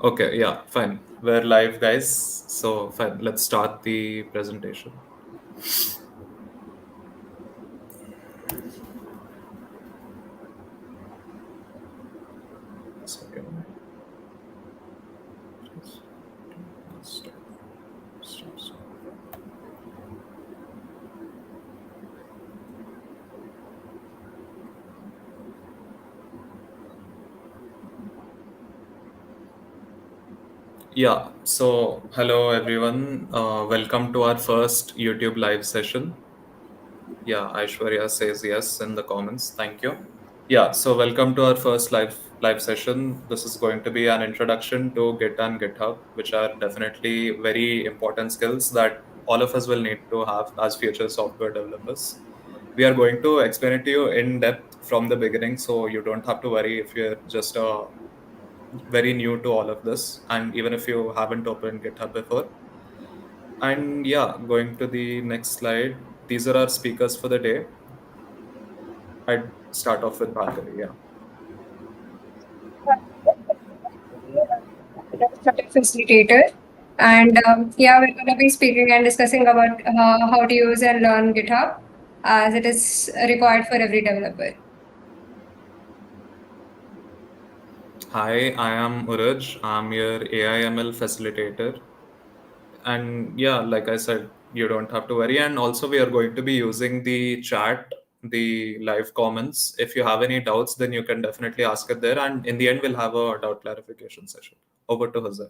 Okay, yeah, fine. We're live, guys. So, fine, let's start the presentation. Second. Stop. Yeah, so hello everyone. Welcome to our first YouTube live session. Yeah, Aishwarya says yes in the comments. Thank you. Yeah, so welcome to our first live session. This is going to be an introduction to Git and GitHub, which are definitely very important skills that all of us will need to have as future software developers. We are going to explain it to you in depth from the beginning, so you don't have to worry if you're just very new to all of this, and even if you haven't opened GitHub before. And yeah, going to the next slide. These are our speakers for the day. I'd start off with Bhargavi. Yeah. Facilitator. And yeah, we're going to be speaking and discussing about how to use and learn GitHub as it is required for every developer. Hi, I am Uraj. I'm your AIML facilitator. And yeah, like I said, you don't have to worry. And also, we are going to be using the chat, the live comments. If you have any doubts, then you can definitely ask it there. And in the end, we'll have a doubt clarification session. Over to Jose.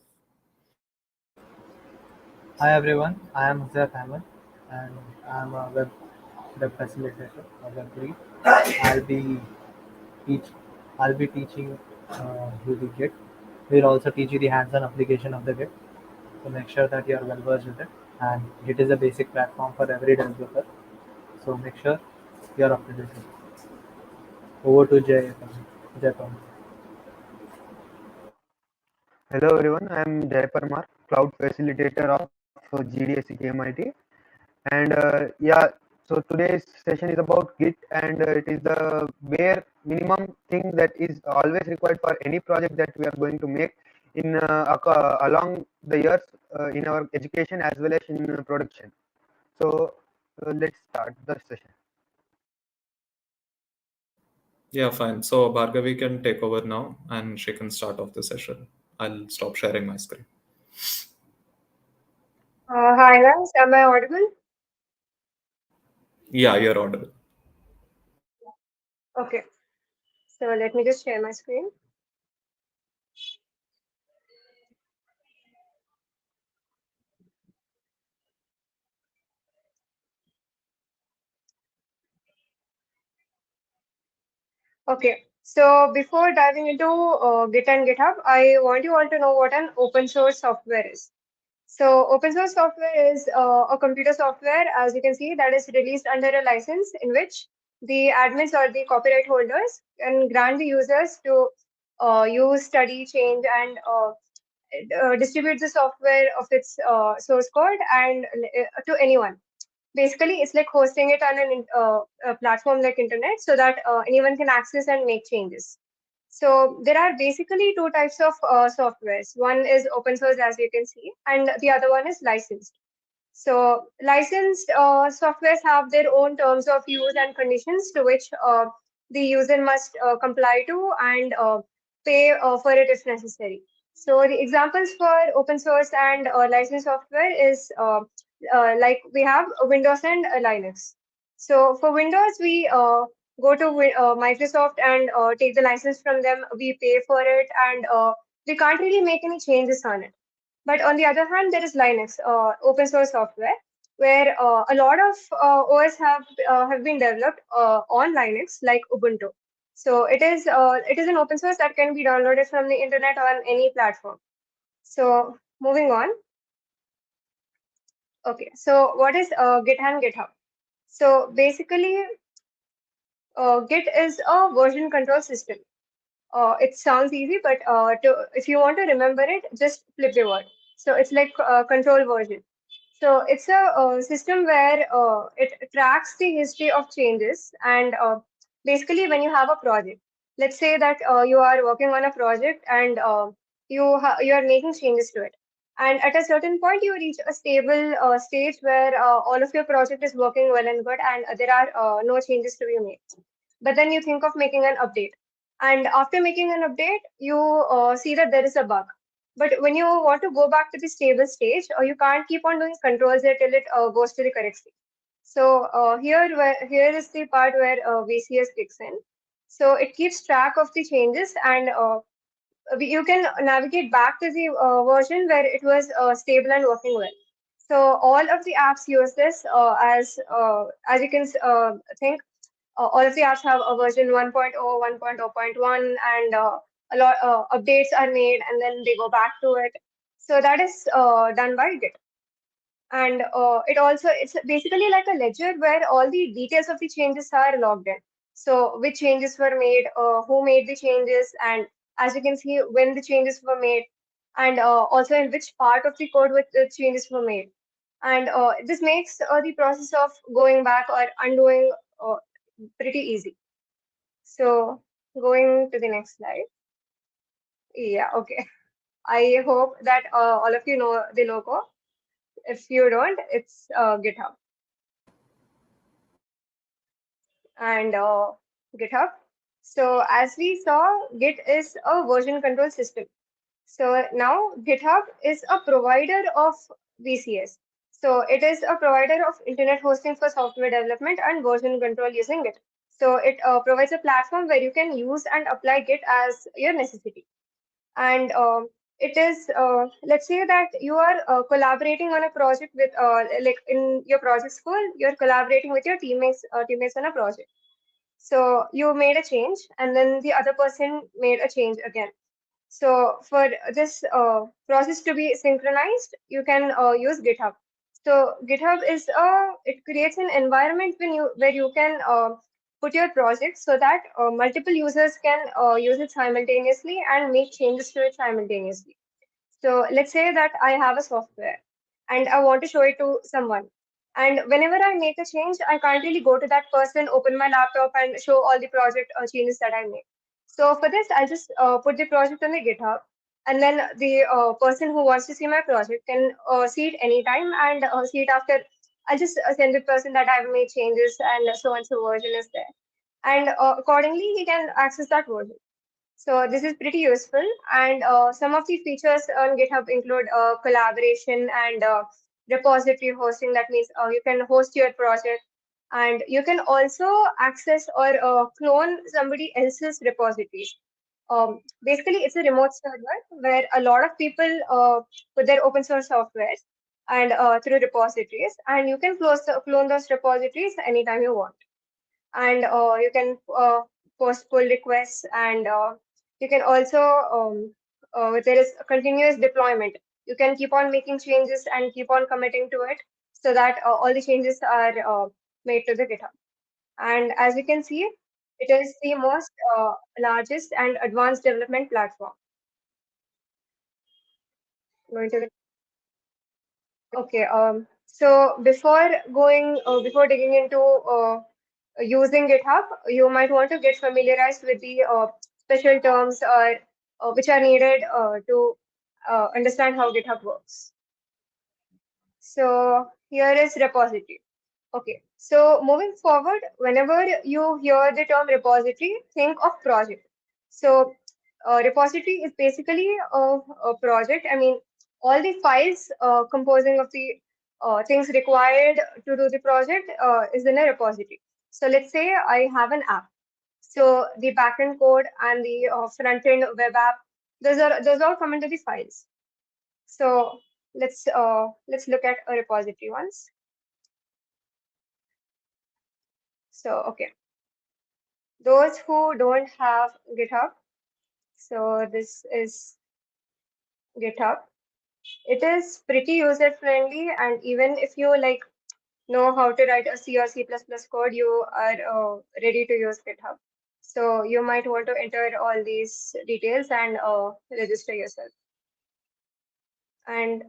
Hi everyone, I am Huzzaif Ahmed and I am a web facilitator, a web lead. I'll be teach I'll be teaching you the Git. We'll also teach you the hands-on application of the Git. So make sure that you are well versed with it. And Git is a basic platform for every developer. So make sure you are up to date with it. Over to Jay. Hello everyone, I am Jay Parmar, Cloud Facilitator of GDSC KMIT. And so today's session is about Git, and it is the bare minimum thing that is always required for any project that we are going to make in along the years in our education as well as in production. So let's start the session. Yeah, fine. So Bhargavi can take over now and she can start off the session. I'll stop sharing my screen. Hi guys, am I audible? Yeah, you're audible. Okay, so let me just share my screen. Okay, so before diving into Git and GitHub, I want you all to know what an open source software is. So open source software is a computer software, as you can see, that is released under a license in which the admins or the copyright holders can grant the users to use, study, change, and distribute the software of its source code and to anyone. Basically, it's like hosting it on a platform like internet so that anyone can access and make changes. So there are basically two types of softwares. One is open source, as you can see, and the other one is licensed. So licensed softwares have their own terms of use and conditions to which the user must comply to and pay for it if necessary. So the examples for open source and licensed software is like we have Windows and Linux. So for Windows, we go to Microsoft and take the license from them. We pay for it, and we can't really make any changes on it. But on the other hand, there is Linux, open source software, where a lot of OS have been developed on Linux, like Ubuntu. So it is an open source that can be downloaded from the internet on any platform. So moving on. Okay, so what is Git and GitHub? So basically, Git is a version control system. It sounds easy, but if you want to remember it, just flip the word. So it's like control version. So it's a system where it tracks the history of changes. And basically, when you have a project, let's say that you are working on a project and you are making changes to it. And at a certain point, you reach a stable stage where all of your project is working well and good, and there are no changes to be made. But then you think of making an update. And after making an update, you see that there is a bug. But when you want to go back to the stable stage, you can't keep on doing controls there till it goes to the correct stage. So here is the part where VCS kicks in. So it keeps track of the changes, and you can navigate back to the version where it was stable and working well. So all of the apps use this as you can think. All of the apps have a version 1.0, 1.0.1, and a lot updates are made, and then they go back to it. So that is done by Git. And it's basically like a ledger where all the details of the changes are logged in. So which changes were made, who made the changes, and as you can see, when the changes were made, and also in which part of the code with the changes were made. And this makes the process of going back or undoing pretty easy. So going to the next slide. Yeah, okay. I hope that all of you know the logo. If you don't, it's GitHub. And GitHub. So as we saw, Git is a version control system. So now GitHub is a provider of VCS. So it is a provider of internet hosting for software development and version control using Git. So it provides a platform where you can use and apply Git as your necessity. And it is, let's say that you are collaborating on a project with, like in your project school, you're collaborating with your teammates on a project. So you made a change, and then the other person made a change again. So for this process to be synchronized, you can use GitHub. So GitHub it creates an environment where you can put your project so that multiple users can use it simultaneously and make changes to it simultaneously. So let's say that I have a software and I want to show it to someone. And whenever I make a change, I can't really go to that person, open my laptop, and show all the project changes that I made. So for this, I'll just put the project on the GitHub, and then the person who wants to see my project can see it anytime and see it after. I'll just send the person that I've made changes and so version is there. And accordingly, he can access that version. So this is pretty useful, and some of the features on GitHub include collaboration and repository hosting. That means you can host your project, and you can also access or clone somebody else's repositories. Basically, it's a remote server where a lot of people put their open source softwares and through repositories, and you can clone those repositories anytime you want. And you can post pull requests, and you can also there is a continuous deployment. You can keep on making changes and keep on committing to it so that all the changes are made to the GitHub. And as you can see, it is the most largest and advanced development platform. Going to the Okay. So before digging into using GitHub, you might want to get familiarized with the special terms or which are needed to understand how GitHub works. So here is repository. Okay. So moving forward, whenever you hear the term repository, think of project. So repository is basically a project. I mean, all the files composing of the things required to do the project is in a repository. So let's say I have an app. So the backend code and the front-end web app, those all come into the files. So let's look at a repository once. So okay, those who don't have GitHub, so this is GitHub. It is pretty user friendly, and even if you like know how to write a C or C++ code, you are ready to use GitHub. So you might want to enter all these details and register yourself. And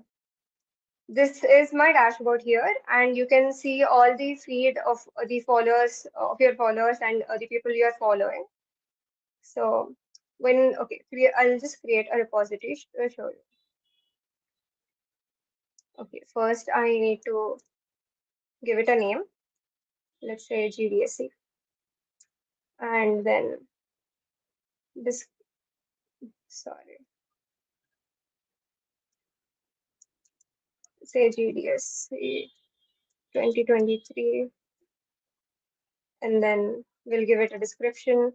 this is my dashboard here, and you can see all the feed of the followers of your followers and the people you are following. So I'll just create a repository to show you. Okay, first I need to give it a name. Let's say GDSC, and then this. Sorry, say GDSC 2023, and then we'll give it a description.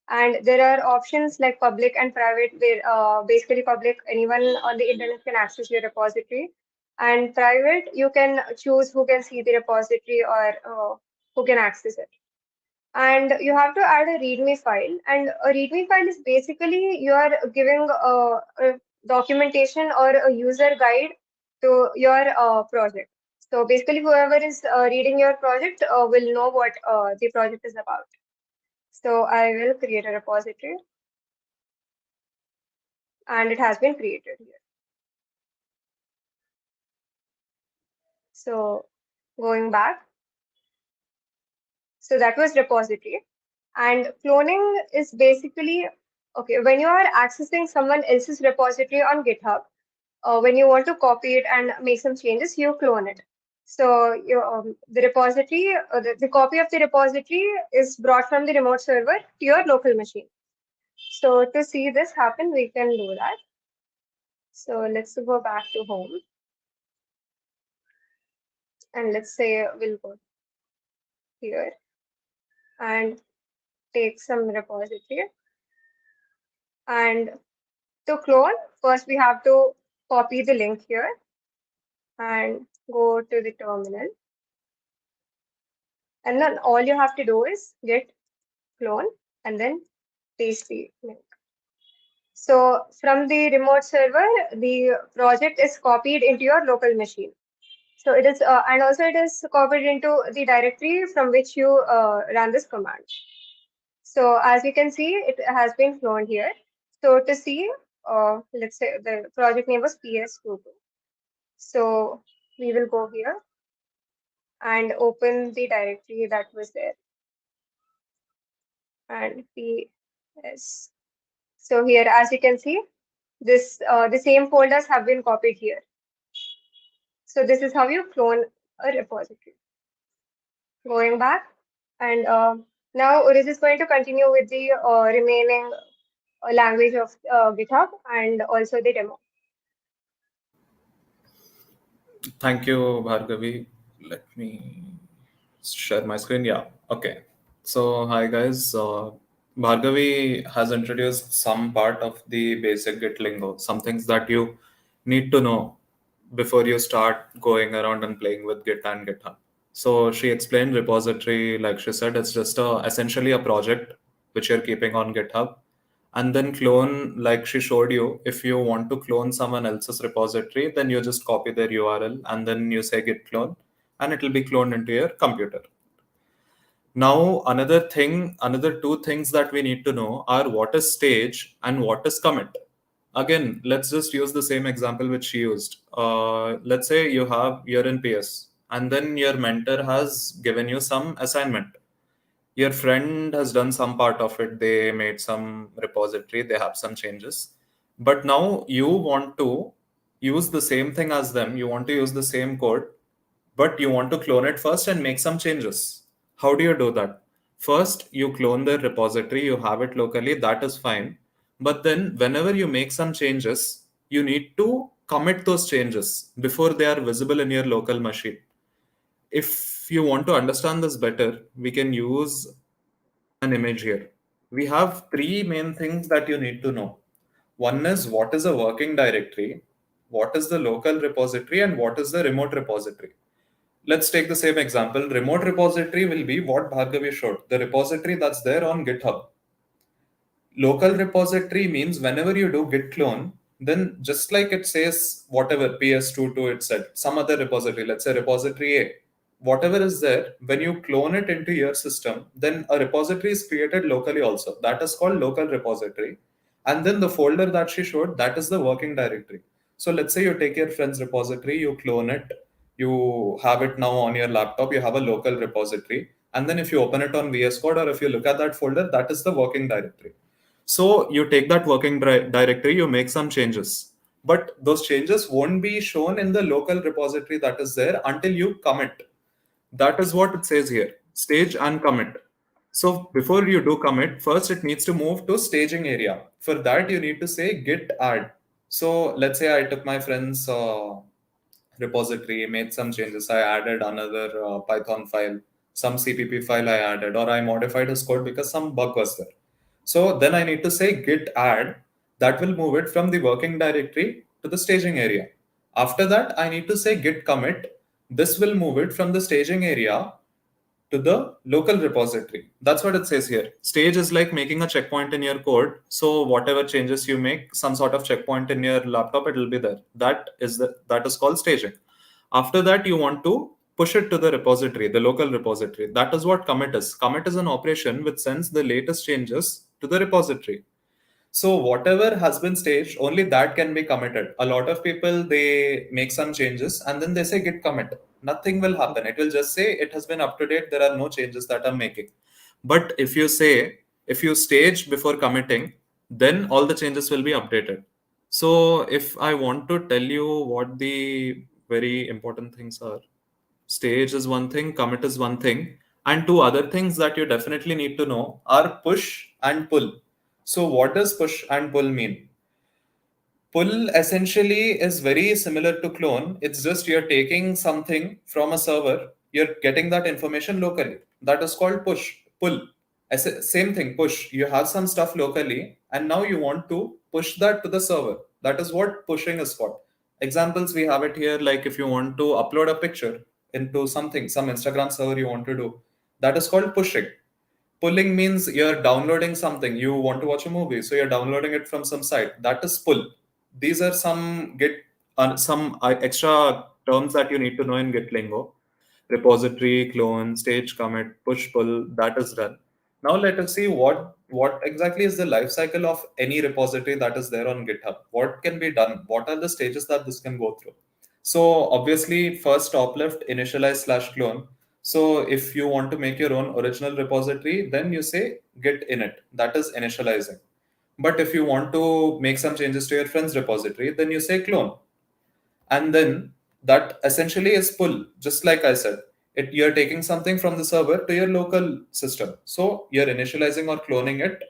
And there are options like public and private, where basically public, anyone on the internet can access your repository. And private, you can choose who can see the repository or who can access it. And you have to add a README file. And a README file is basically you are giving a documentation or a user guide to your project. So basically, whoever is reading your project will know what the project is about. So I will create a repository, and it has been created here. So going back, so that was repository. And cloning is basically, okay, when you are accessing someone else's repository on GitHub, when you want to copy it and make some changes, you clone it. So the repository, the copy of the repository is brought from the remote server to your local machine. So to see this happen, we can do that. So let's go back to home. And let's say we'll go here and take some repository. And to clone, first we have to copy the link here and go to the terminal. And then all you have to do is git clone and then paste the link. So from the remote server, the project is copied into your local machine. So it is, and also it is copied into the directory from which you run this command. So as you can see, it has been cloned here. So to see, let's say the project name was PS22. So we will go here and open the directory that was there. And PS. So here, as you can see, this the same folders have been copied here. So this is how you clone a repository. Going back, and now Uriz is going to continue with the remaining language of GitHub and also the demo. Thank you, Bhargavi. Let me share my screen. Yeah. Okay. So, hi guys. Bhargavi has introduced some part of the basic Git lingo, some things that you need to know before you start going around and playing with Git and GitHub. So she explained repository, like she said, it's just essentially a project which you're keeping on GitHub. And then clone, like she showed you, if you want to clone someone else's repository, then you just copy their URL and then you say git clone, and it will be cloned into your computer. Now, another two things that we need to know are what is stage and what is commit. Again, let's just use the same example which she used. Let's say you're in PS, and then your mentor has given you some assignment. Your friend has done some part of it. They made some repository. They have some changes, but now you want to use the same thing as them. You want to use the same code, but you want to clone it first and make some changes. How do you do that? First, you clone the repository, you have it locally, that is fine. But then, whenever you make some changes, you need to commit those changes before they are visible in your local machine. If you want to understand this better, we can use an image here. We have three main things that you need to know. One is what is a working directory, what is the local repository, and what is the remote repository. Let's take the same example. Remote repository will be what Bhargavi showed, the repository that's there on GitHub. Local repository means whenever you do git clone, then just like it says whatever PS22 it said, some other repository, let's say repository A, whatever is there, when you clone it into your system, then a repository is created locally also. That is called local repository. And then the folder that she showed, that is the working directory. So let's say you take your friend's repository, you clone it, you have it now on your laptop, you have a local repository. And then if you open it on VS Code or if you look at that folder, that is the working directory. So you take that working directory, you make some changes, but those changes won't be shown in the local repository that is there until you commit. That is what it says here, stage and commit. So before you do commit, first it needs to move to staging area. For that, you need to say git add. So let's say I took my friend's repository, made some changes. I added another Python file, some CPP file I added, or I modified his code because some bug was there. So then I need to say git add. That will move it from the working directory to the staging area. After that, I need to say git commit. This will move it from the staging area to the local repository. That's what it says here. Stage is like making a checkpoint in your code. So whatever changes you make, some sort of checkpoint in your laptop, it will be there. That is called staging. After that, you want to push it to the repository, the local repository. That is what commit is. Commit is an operation which sends the latest changes to the repository. So whatever has been staged, only that can be committed. A lot of people, they make some changes and then they say git commit. Nothing will happen. It will just say it has been up to date. There are no changes that I'm making. But if you stage before committing, then all the changes will be updated. So if I want to tell you what the very important things are, stage is one thing, commit is one thing, and two other things that you definitely need to know are push and pull. So what does push and pull mean? Pull essentially is very similar to clone. It's just you're taking something from a server, you're getting that information locally. That is called push. Pull. Same thing, push. You have some stuff locally, and now you want to push that to the server. That is what pushing is for. Examples we have it here, like if you want to upload a picture into something, some Instagram server you want to do, that is called pushing. Pulling means you're downloading something. You want to watch a movie, so you're downloading it from some site. That is pull. These are some extra terms that you need to know in Git lingo: repository, clone, stage, commit, push, pull. That is done. Now let us see what exactly is the life cycle of any repository that is there on GitHub. What can be done? What are the stages that this can go through? So obviously, first top left, initialize/clone. So if you want to make your own original repository, then you say git init. That is initializing. But if you want to make some changes to your friend's repository, then you say clone. And then that essentially is pull, just like I said. You're taking something from the server to your local system. So you're initializing or cloning it.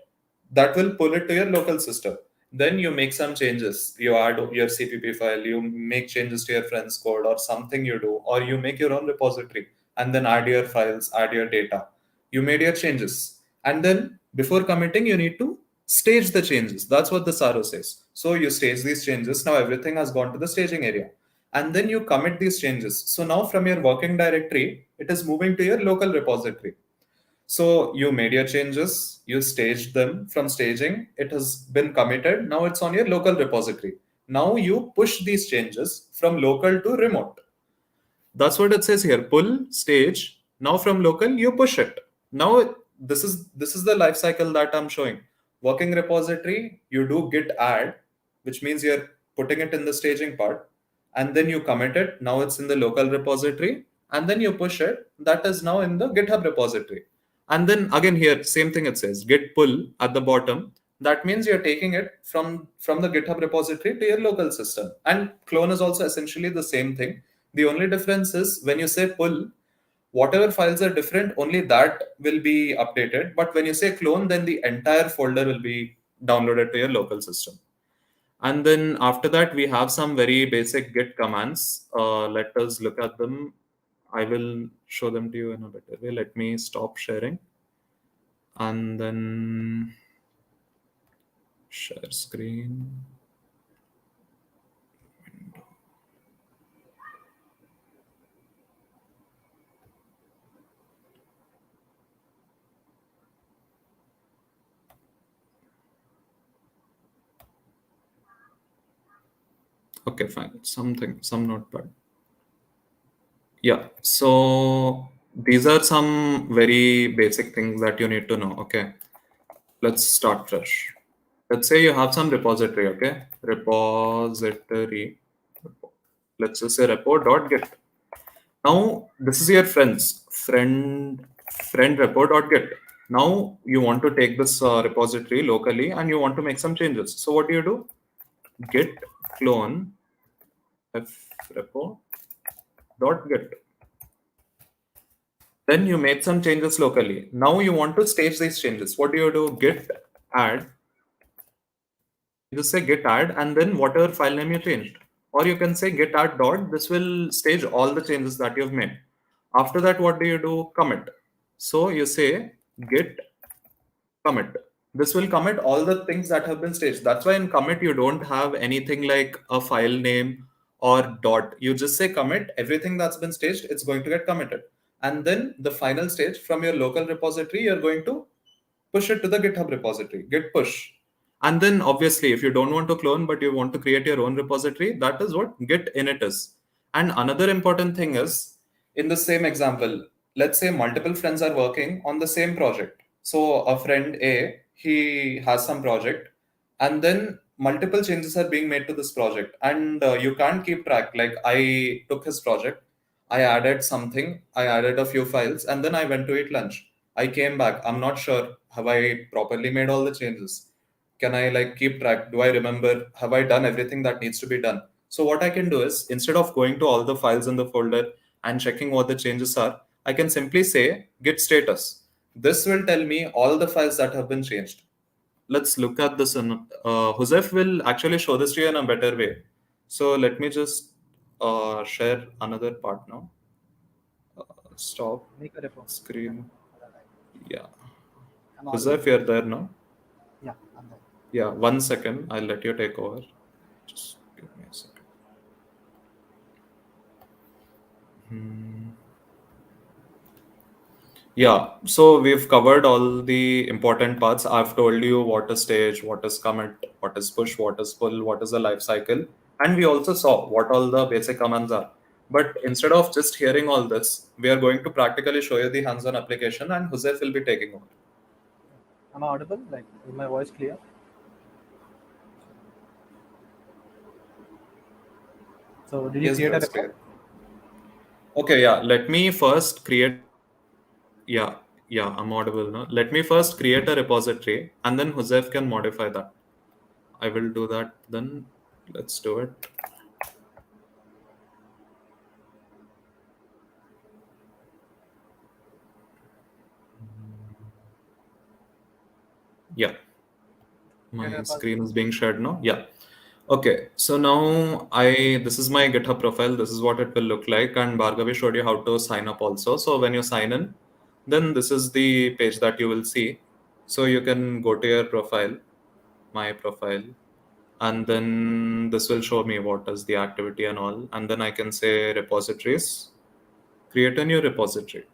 That will pull it to your local system. Then you make some changes. You add your CPP file, you make changes to your friend's code or something you do, or you make your own repository and then add your files, add your data. You made your changes. And then before committing, you need to stage the changes. That's what the SARO says. So you stage these changes. Now everything has gone to the staging area. And then you commit these changes. So now from your working directory, it is moving to your local repository. So you made your changes, you staged them. From staging, it has been committed. Now it's on your local repository. Now you push these changes from local to remote. That's what it says here. Pull, stage. Now from local, you push it. Now this is the life cycle that I'm showing. Working repository, you do git add, which means you're putting it in the staging part, and then you commit it. Now it's in the local repository, and then you push it. That is now in the GitHub repository. And then again here, same thing it says, git pull at the bottom. That means you're taking it from the GitHub repository to your local system. And clone is also essentially the same thing. The only difference is when you say pull, whatever files are different, only that will be updated. But when you say clone, then the entire folder will be downloaded to your local system. And then after that, we have some very basic Git commands. Let us look at them. I will show them to you in a better way. Let me stop sharing. And then share screen. Okay, fine. Some notepad. Yeah. So these are some very basic things that you need to know. Okay. Let's start fresh. Let's say you have some repository. Okay. Repository. Let's just say repo.git. Now this is your friend repo.git. Now you want to take this repository locally and you want to make some changes. So what do? Git clone frepo.git. Then you made some changes locally. Now you want to stage these changes. What do? Git add. Just say git add and then whatever file name you changed. Or you can say git add dot. This will stage all the changes that you've made. After that, what do? Commit. So you say git commit. This will commit all the things that have been staged. That's why in commit you don't have anything like a file name or dot. You just say commit, everything that's been staged, it's going to get committed. And then the final stage from your local repository, you're going to push it to the GitHub repository, git push. And then obviously, if you don't want to clone, but you want to create your own repository, that is what git init is. And another important thing is, in the same example, let's say multiple friends are working on the same project. So a friend A, he has some project, and then multiple changes are being made to this project. And you can't keep track. Like I took his project, I added something, I added a few files, and then I went to eat lunch. I came back. I'm not sure. Have I properly made all the changes? Can I like keep track? Do I remember? Have I done everything that needs to be done? So what I can do is instead of going to all the files in the folder and checking what the changes are, I can simply say git status. This will tell me all the files that have been changed. Let's look at this. And Josef will actually show this to you in a better way. So let me just share another part now. Stop Make a repo. screen. Yeah. I'm Josef, you're there now? Yeah, I'm there. Yeah, 1 second. I'll let you take over. Just give me a second. Yeah, so we've covered all the important parts. I've told you what is stage, what is commit, what is push, what is pull, what is the life cycle. And we also saw what all the basic commands are. But instead of just hearing all this, we are going to practically show you the hands-on application and Josef will be taking over. Am I audible? Like, is my voice clear? So, did you Yes, create a that's repo? clear. Okay, yeah, let me first create. Yeah, I'm audible now. Let me first create a repository and then Josef can modify that. I will do that then. Let's do it. Yeah, my screen is being shared now. Yeah. Okay, so now this is my GitHub profile. This is what it will look like. And Bhargavi showed you how to sign up also. So when you sign in, then this is the page that you will see. So you can go to your profile, my profile, and then this will show me what is the activity and all. And then I can say repositories, create a new repository.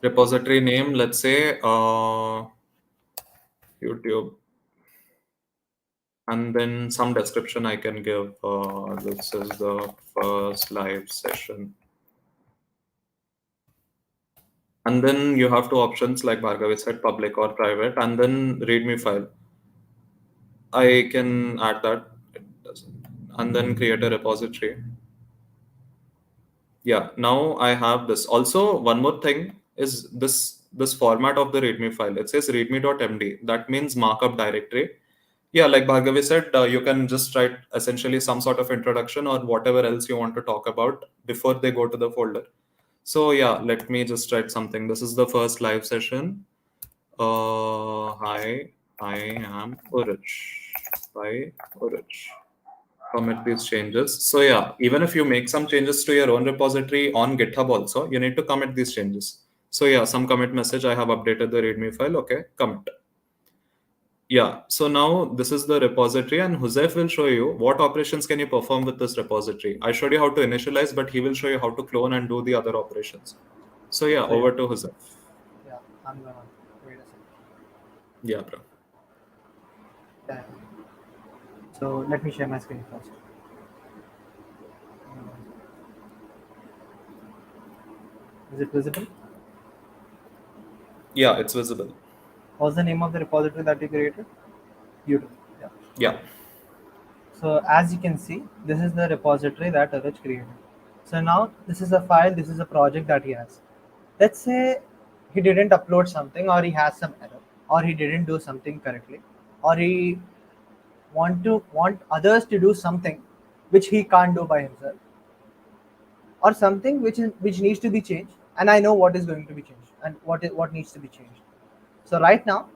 Repository name, let's say YouTube. And then some description I can give. This is the first live session. And then you have two options like Bhargavi said, public or private, and then README file. I can add that. It doesn't. And then create a repository. Yeah, now I have this. Also, one more thing is this format of the README file. It says readme.md. That means markup directory. Yeah, like Bhargavi said, you can just write essentially some sort of introduction or whatever else you want to talk about before they go to the folder. So yeah, let me just write something. This is the first live session. Hi, I am Urij. By Urij. Commit these changes. So yeah, even if you make some changes to your own repository on GitHub also, you need to commit these changes. So yeah, some commit message, I have updated the README file. Okay, commit. Yeah, so now this is the repository and Josef will show you what operations can you perform with this repository. I showed you how to initialize, but he will show you how to clone and do the other operations. So yeah, over to Josef. Yeah, I'm gonna wait a second. Yeah, bro. Yeah. So let me share my screen first. Is it visible? Yeah, it's visible. What's the name of the repository that you created? YouTube. Yeah. Yeah. So as you can see, this is the repository that Araj created. So now this is a file, this is a project that he has. Let's say he didn't upload something, or he has some error, or he didn't do something correctly, or he want others to do something which he can't do by himself, or something which needs to be changed, and I know what is going to be changed and what needs to be changed. So right now,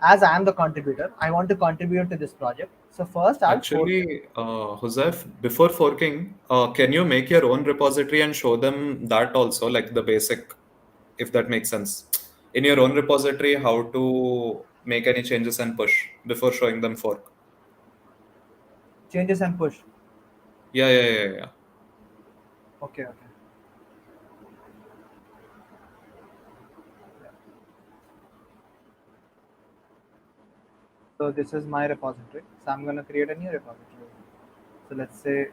as I am the contributor, I want to contribute to this project. So first I'll fork it. Actually, Joseph, before forking, can you make your own repository and show them that also, like the basic, if that makes sense? In your own repository, how to make any changes and push before showing them fork. Changes and push. Yeah. Okay. So this is my repository. So I'm going to create a new repository. So let's say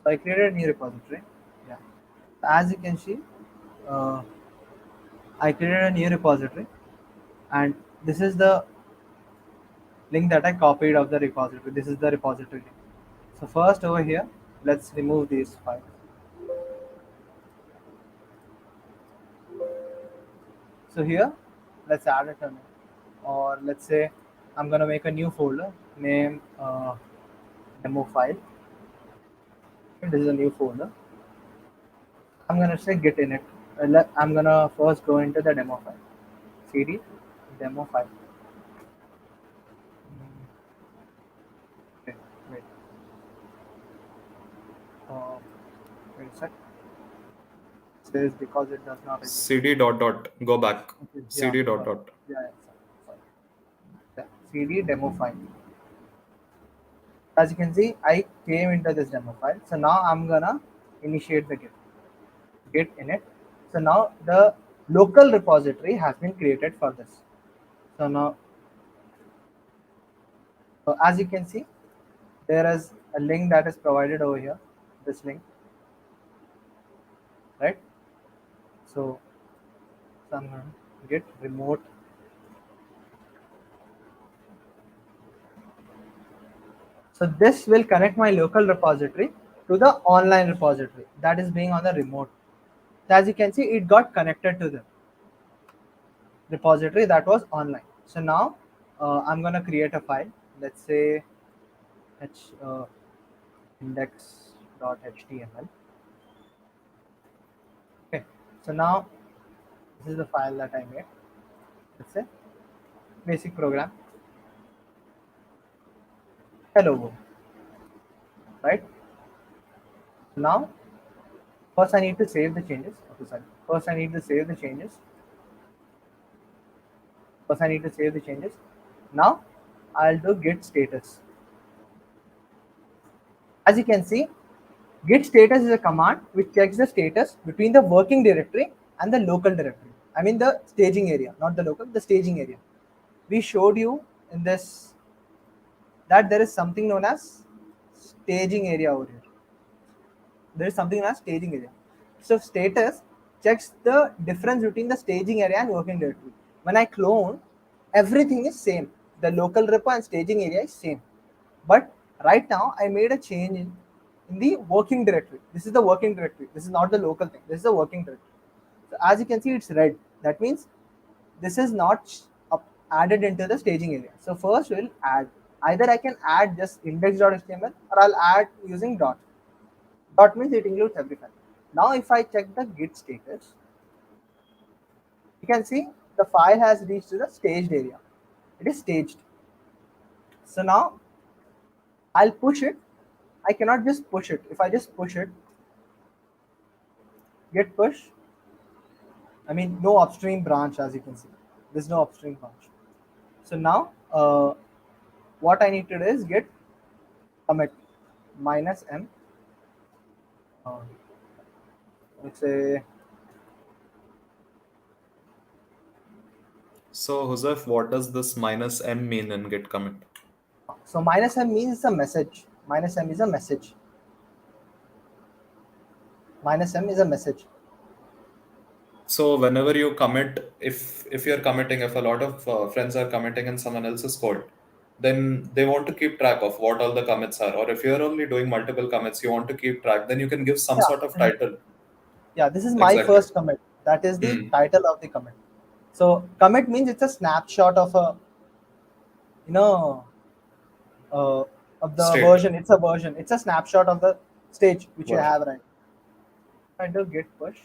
I created a new repository. Yeah. As you can see, uh, I created a new repository, and this is the link that I copied of the repository. This is the repository link. So first over here, let's remove these files. So here, let's add a terminal, or let's say I'm gonna make a new folder, name demo file. This is a new folder. I'm gonna say git init. I'm gonna first go into the demo file. cd demo file. Okay, wait. Uh, wait a sec. Says because it does not exist. CD dot dot. Go back. Okay, yeah, CD dot sorry. dot. Yeah, sorry. Yeah, cd demo file. As you can see, I came into this demo file. So now I'm gonna initiate the git init. So now the local repository has been created for this. So now, as you can see, there is a link that is provided over here. This link, right? So I'm gonna git remote. So this will connect my local repository to the online repository that is being on the remote. So as you can see, it got connected to the repository that was online. So now I'm gonna create a file. Let's say h index.html. Okay. So now this is the file that I made. Let's say basic program. Hello world. Right. Now first I need to save the changes. Okay, sorry. First I need to save the changes. Now I'll do git status. As you can see, git status is a command which checks the status between the working directory and the local directory. I mean the staging area, not the local, the staging area. We showed you in this that there is something known as staging area over here. There is something known as staging area. So status checks the difference between the staging area and working directory. When I clone, everything is same. The local repo and staging area is same. But right now I made a change in the working directory. This is the working directory. This is not the local thing. This is the working directory. So as you can see, it's red. That means this is not added into the staging area. So first we'll add. Either I can add just index.html, or I'll add using dot. Dot means it includes every file. Now if I check the git status, you can see the file has reached to the staged area. It is staged. So now I'll push it. I cannot just push it. If I just push it, git push, I mean no upstream branch, as you can see. There's no upstream branch. So now what I need to do is git commit -m. Let's say. So, Joseph, what does this -m mean in git commit? So -m means it's a message. -m is a message. -m is a message. So whenever you commit, if you're committing, if a lot of friends are committing in someone else's code, then they want to keep track of what all the commits are. Or if you're only doing multiple commits, you want to keep track, then you can give some sort of Yeah. title. Yeah, this is my Exactly. first commit. That is the Hmm. title of the commit. So commit means it's a snapshot of a, you know, uh, of the State. version. It's a version. It's a snapshot of the stage which you Version. have right. If I do git push,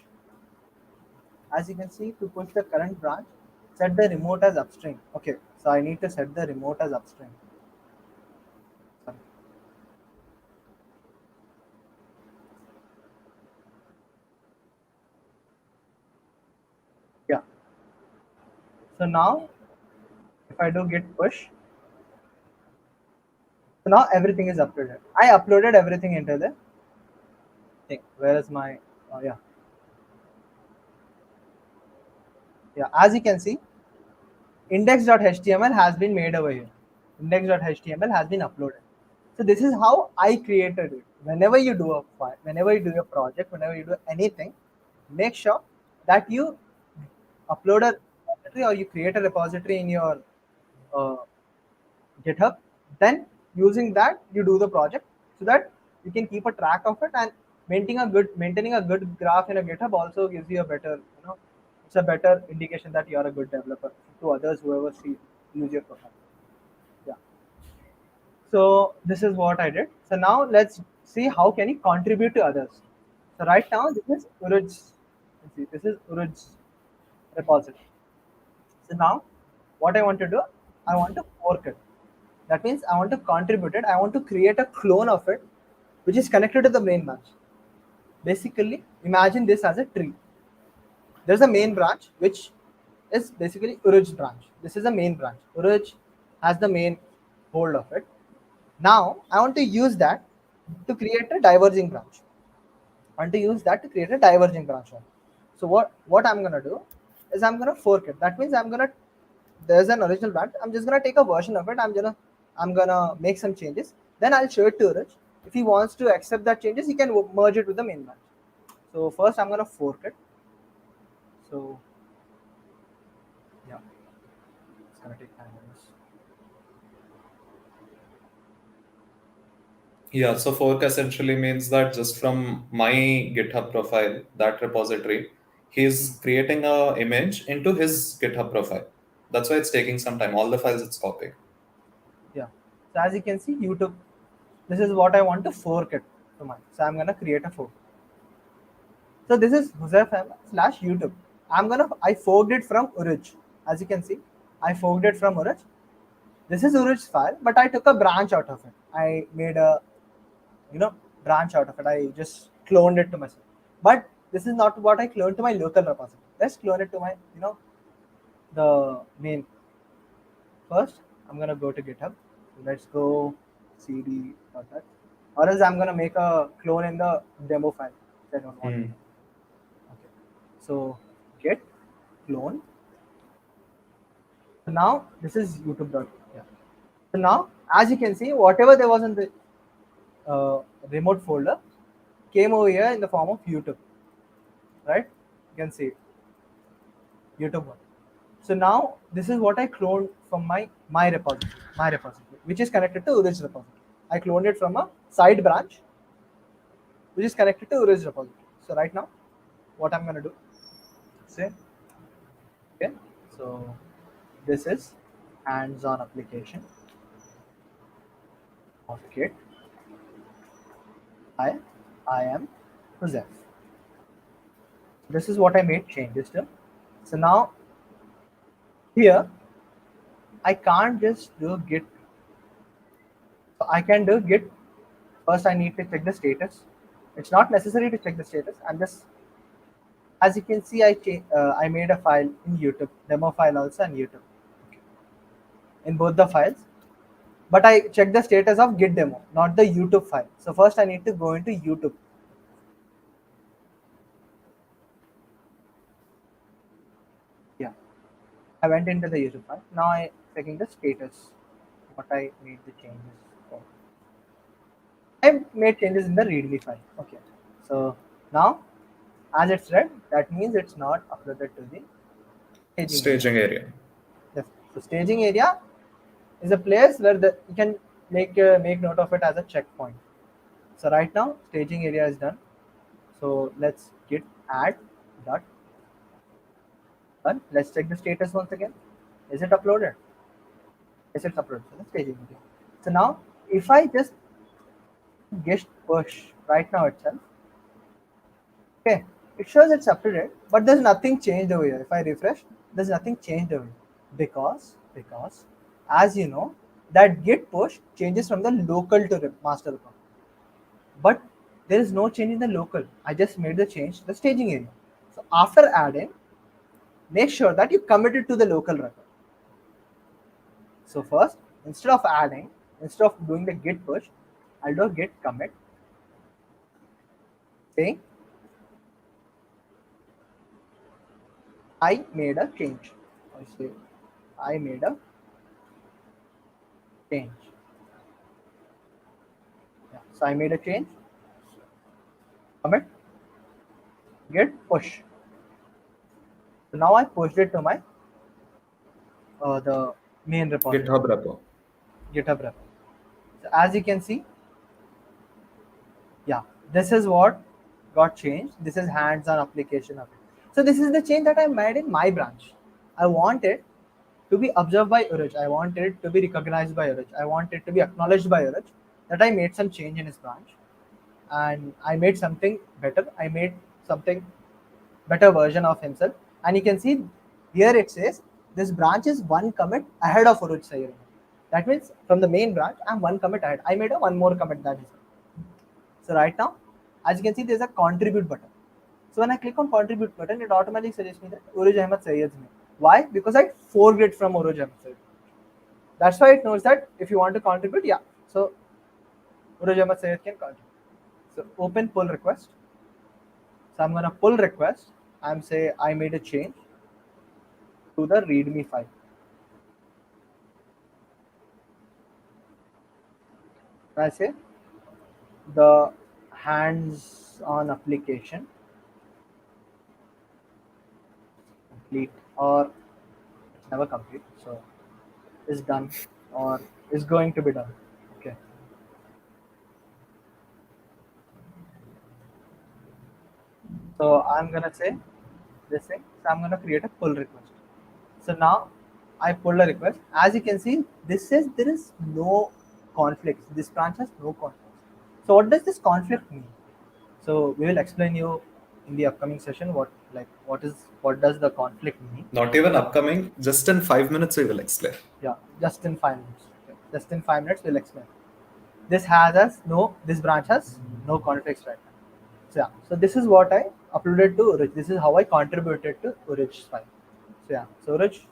as you can see, to push the current branch, set the remote as upstream. Okay, so I need to set the remote as upstream. Sorry. Yeah. So now, if I do git push, so now everything is uploaded. I uploaded everything into the thing. Where is my? Yeah, yeah. As you can see, index.html has been made over here. Index.html has been uploaded. So this is how I created it. Whenever you do a file, whenever you do a project, whenever you do anything, make sure that you upload a repository or you create a repository in your uh, GitHub. Then using that, you do the project so that you can keep a track of it, and maintaining a good graph in a GitHub also gives you a better, it's a better indication that you are a good developer to others whoever see use your profile. Yeah. So this is what I did. So now let's see how can you contribute to others. So right now this is Uruj's. See, this is Uruj's repository. So now what I want to do, I want to fork it. That means I want to contribute it. I want to create a clone of it, which is connected to the main branch. Basically, imagine this as a tree. There's a main branch, which is basically Uruj branch. This is the main branch. Uruj has the main hold of it. Now I want to use that to create a diverging branch. I want to use that to create a diverging branch. So what I'm gonna do is I'm gonna fork it. That means there's an original branch. I'm just gonna take a version of it. I'm gonna make some changes. Then I'll show it to Uraj. If he wants to accept that changes, he can merge it with the main branch. So first I'm gonna fork it. So yeah, it's gonna take time. Yeah, so fork essentially means that just from my GitHub profile, that repository, he's creating a image into his GitHub profile. That's why it's taking some time. All the files it's copying. Yeah. So as you can see, YouTube. This is what I want to fork it to mine. So I'm gonna create a fork. So this is Huzaifa/YouTube. I forked it from Uruj. As you can see, I forked it from Uruj. This is Uruj's file, but I took a branch out of it. I made a branch out of it. I just cloned it to myself. But this is not what I cloned to my local repository. Let's clone it to my the main. First, I'm gonna go to GitHub. So let's go cd that. Or else I'm gonna make a clone in the demo file. I don't want. Hmm. Okay. So git clone. So now this is YouTube. Yeah. So now, as you can see, whatever there was in the remote folder came over here in the form of YouTube. Right? You can see it. YouTube one. So now this is what I cloned from my repository, which is connected to Urij repository. I cloned it from a side branch, which is connected to Urij repository. So right now, what I'm gonna do, say, okay. So this is hands-on application of Git. I am Joseph. This is what I made changes to. So now here I can't just do Git. So I can do Git. First, I need to check the status. It's not necessary to check the status. I'm just, as you can see, I made a file in YouTube, demo file also in YouTube, in both the files. But I check the status of Git demo, not the YouTube file. So first, I need to go into YouTube. Yeah, I went into the YouTube file. Now I checking the status. What I made the changes for. I made changes in the README file. Okay, so now as it's read, that means it's not uploaded to the staging area. Staging area. Yes. So staging area is a place where you can make note of it as a checkpoint. So right now staging area is done. So let's git add dot done. Let's check the status once again. Is it uploaded? Yes, it's uploaded. So let's staging area. So now if I just git push right now itself, okay, it shows it's up to date, but there's nothing changed over here. If I refresh, there's nothing changed over here because as you know that git push changes from the local to the master account, but there is no change in the local. I just made the change to the staging area. So after adding, make sure that you commit it to the local record. So first, instead of adding, instead of doing the git push, I'll do a git commit saying I made a change. I say I made a change. Yeah. So I made a change. Commit git push. So now I pushed it to my the main repository, GitHub repo. GitHub repo. So as you can see, yeah, this is what got changed. This is hands-on application of it. So this is the change that I made in my branch. I want it to be observed by Uruj. I want it to be recognized by Uruj. I want it to be acknowledged by Uruj that I made some change in his branch and I made something better. I made something better version of himself. And you can see here it says this branch is one commit ahead of Uruj Sayyid. That means from the main branch, I'm one commit ahead. I made a one more commit that is. So right now, as you can see, there's a contribute button. So when I click on contribute button, it automatically suggests me that Uruj Ahmed Sayyed's name. Why? Because I forget from Uruj Ahmed Sayyed. That's why it knows that if you want to contribute, yeah. So Uruj Ahmed Sayyed can contribute. So open pull request. So I'm gonna pull request. I'm say I made a change to the README file. I say the hands-on application complete or it's never complete, so is done or is going to be done. Okay. So I'm gonna say this thing. So I'm gonna create a pull request. So now I pulled a request. As you can see, this says there is no conflicts. This branch has no conflicts. So what does this conflict mean? So we will explain you in the upcoming session what does the conflict mean. Not even upcoming, just in 5 minutes we will explain. Yeah, just in 5 minutes. Okay. Just in 5 minutes we'll explain. This branch has no conflicts right now. So yeah, so this is what I uploaded to Urij. This is how I contributed to Urij's file. So yeah, so Urij,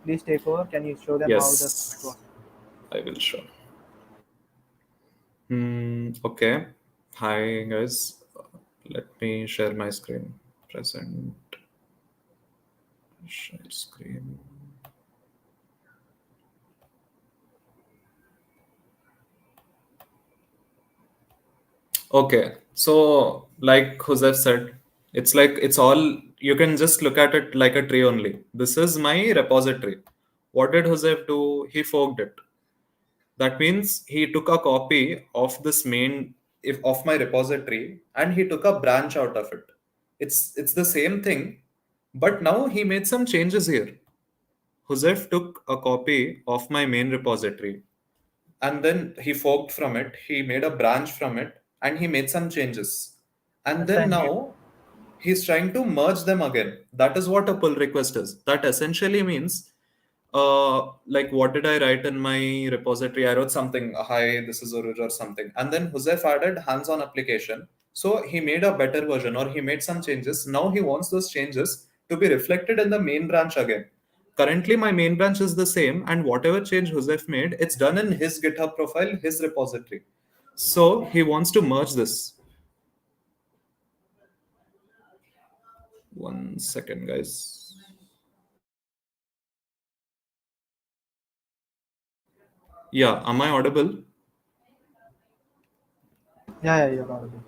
please take over. Can you show them how the Yes, works? I will show. Okay. Hi guys. Let me share my screen. Present. Share screen. Okay. So, like Joseph said, it's like it's all you can just look at it like a tree only. This is my repository. What did Joseph do? He forked it. That means he took a copy of this main if of my repository and he took a branch out of it. It's the same thing, but now he made some changes here. Joseph took a copy of my main repository and then he forked from it, he made a branch from it, and he made some changes. And That's the then engine. now he's trying to merge them again. That is what a pull request is. That essentially means, like, what did I write in my repository? I wrote something, hi, this is Uruj or something. And then Joseph added hands-on application. So he made a better version or he made some changes. Now he wants those changes to be reflected in the main branch again. Currently, my main branch is the same, and whatever change Joseph made, it's done in his GitHub profile, his repository. So he wants to merge this. One second, guys. Yeah, am I audible? Yeah, you're audible.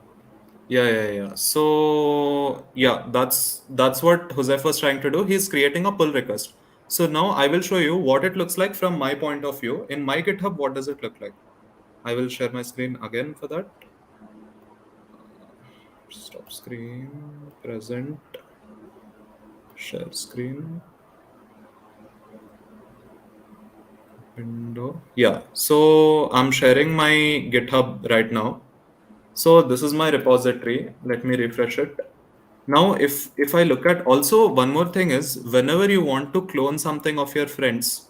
Yeah. So yeah, that's what Joseph was trying to do. He's creating a pull request. So now I will show you what it looks like from my point of view. In my GitHub, what does it look like? I will share my screen again for that. Stop screen, present, share screen, window. Yeah, so I'm sharing my GitHub right now. So this is my repository. Let me refresh it. Now, if I look at also one more thing is whenever you want to clone something of your friends,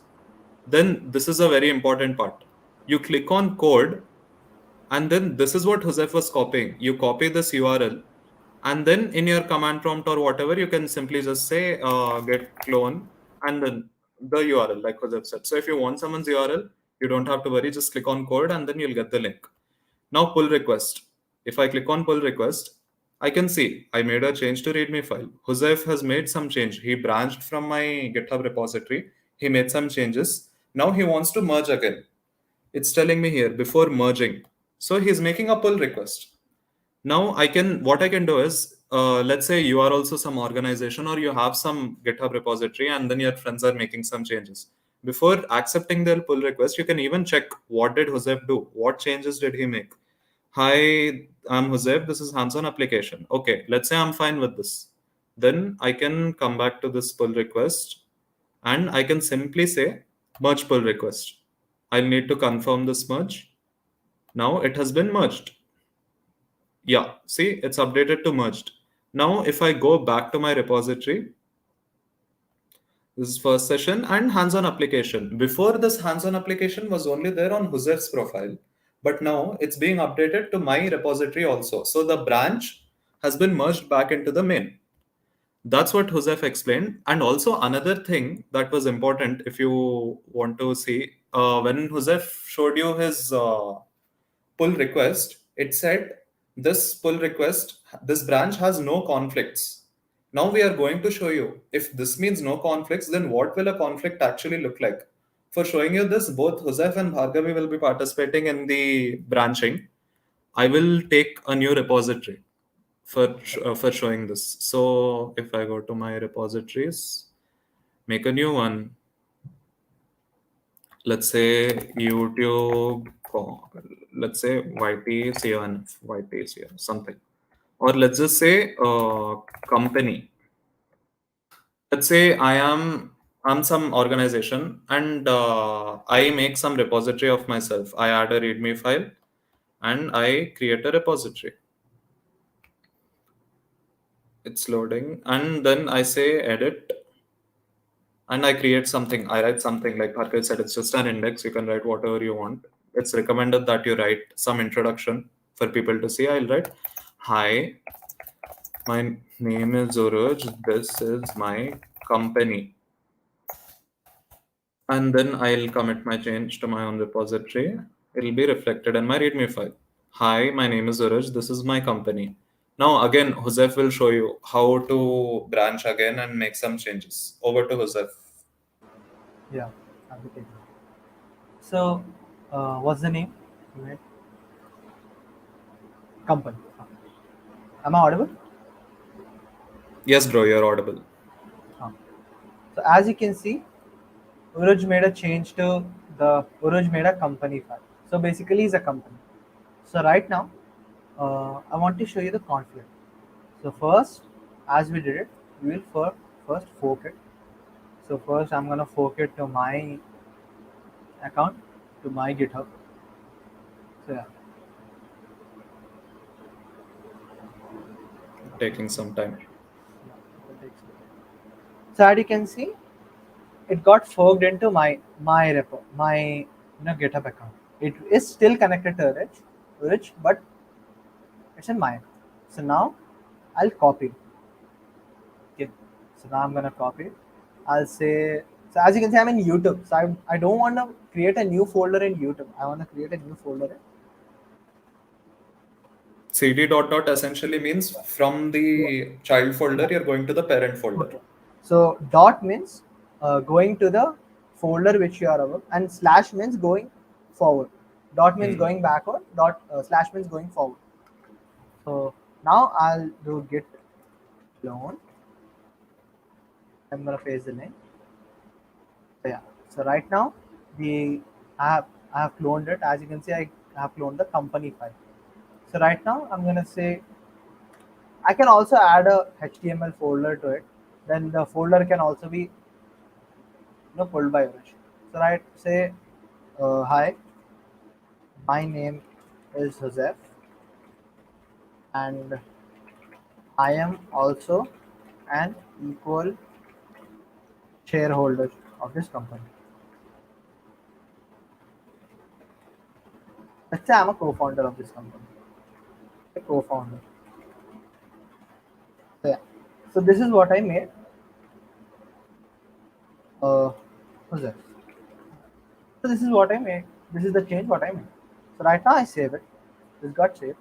then this is a very important part. You click on code, and then this is what Joseph was copying. You copy this URL, and then in your command prompt or whatever, you can simply just say get clone and then the URL, like Joseph said. So if you want someone's URL, you don't have to worry. Just click on code, and then you'll get the link. Now pull request. If I click on pull request, I can see I made a change to readme file. Joseph has made some change. He branched from my GitHub repository. He made some changes. Now he wants to merge again. It's telling me here before merging. So he's making a pull request. Now what I can do is, let's say you are also some organization or you have some GitHub repository and then your friends are making some changes. Before accepting their pull request, you can even check what did Joseph do? What changes did he make? Hi, I'm Joseph. This is hands-on application. Okay, let's say I'm fine with this. Then I can come back to this pull request and I can simply say merge pull request. I'll need to confirm this merge. Now it has been merged. Yeah, see, it's updated to merged. Now, if I go back to my repository, this is first session and hands-on application. Before this hands-on application was only there on Joseph's profile, but now it's being updated to my repository also. So the branch has been merged back into the main. That's what Joseph explained. And also another thing that was important, if you want to see, when Joseph showed you his pull request, it said this branch has no conflicts. Now we are going to show you if this means no conflicts, then what will a conflict actually look like? For showing you this, both Joseph and Bhargavi will be participating in the branching. I will take a new repository for showing this. So if I go to my repositories, make a new one. Let's say YouTube, let's say YTCN, something. Or let's just say company. Let's say I'm some organization and I make some repository of myself. I add a README file and I create a repository. It's loading and then I say edit and I create something. I write something like Bhargav said, it's just an index. You can write whatever you want. It's recommended that you write some introduction for people to see. I'll write, hi, my name is Zuruj. This is my company. And then I'll commit my change to my own repository. It'll be reflected in my README file. Hi, my name is Zuruj. This is my company. Now, again, Joseph will show you how to branch again and make some changes. Over to Joseph. Yeah, I'll be taking it. So, what's the name? Right. Company. Am I audible? Yes, bro, you're audible. So as you can see, Uruj made a change to Uruj made a company file. So basically, it's a company. So right now, I want to show you the conflict. So first, as we did it, we will first fork it. So first, I'm gonna fork it to my account, to my GitHub. So yeah. Taking some time. So as you can see, it got forked into my repo, my GitHub account. It is still connected to Rich, but it's in my account. So now I'll copy. Okay. So now I'm gonna copy. I'll say, so as you can see, I'm in YouTube. So I don't want to create a new folder in YouTube. I want to create a new folder in CD dot dot essentially means from the child folder, you're going to the parent folder. Okay. So dot means going to the folder which you are over, and slash means going forward. Dot means going backward. Slash means going forward. So now I'll do git clone. I'm gonna paste the name. Yeah. So right now, the I have cloned it. As you can see, I have cloned the company file. So right now, I'm gonna say I can also add a HTML folder to it. Then the folder can also be pulled by Urish. So right, say hi, my name is Joseph, and I am also an equal shareholder of this company. Let's say I'm a co-founder of this company. A co-founder. So yeah. So this is what I made. Joseph. So this is what I made. This is the change what I made. So right now I save it. This got saved.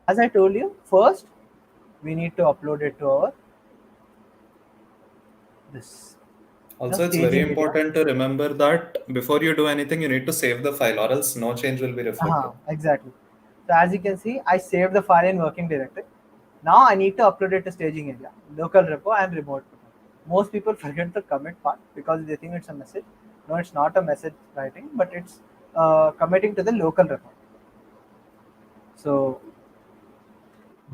As I told you, first we need to upload it to our this Also, it's very staging area. important to remember that before you do anything, you need to save the file, or else no change will be reflected. Exactly. So as you can see, I saved the file in working directory. Now I need to upload it to staging area, local repo and remote repo. Most people forget the commit part because they think it's a message. No, it's not a message writing, but it's committing to the local repo. So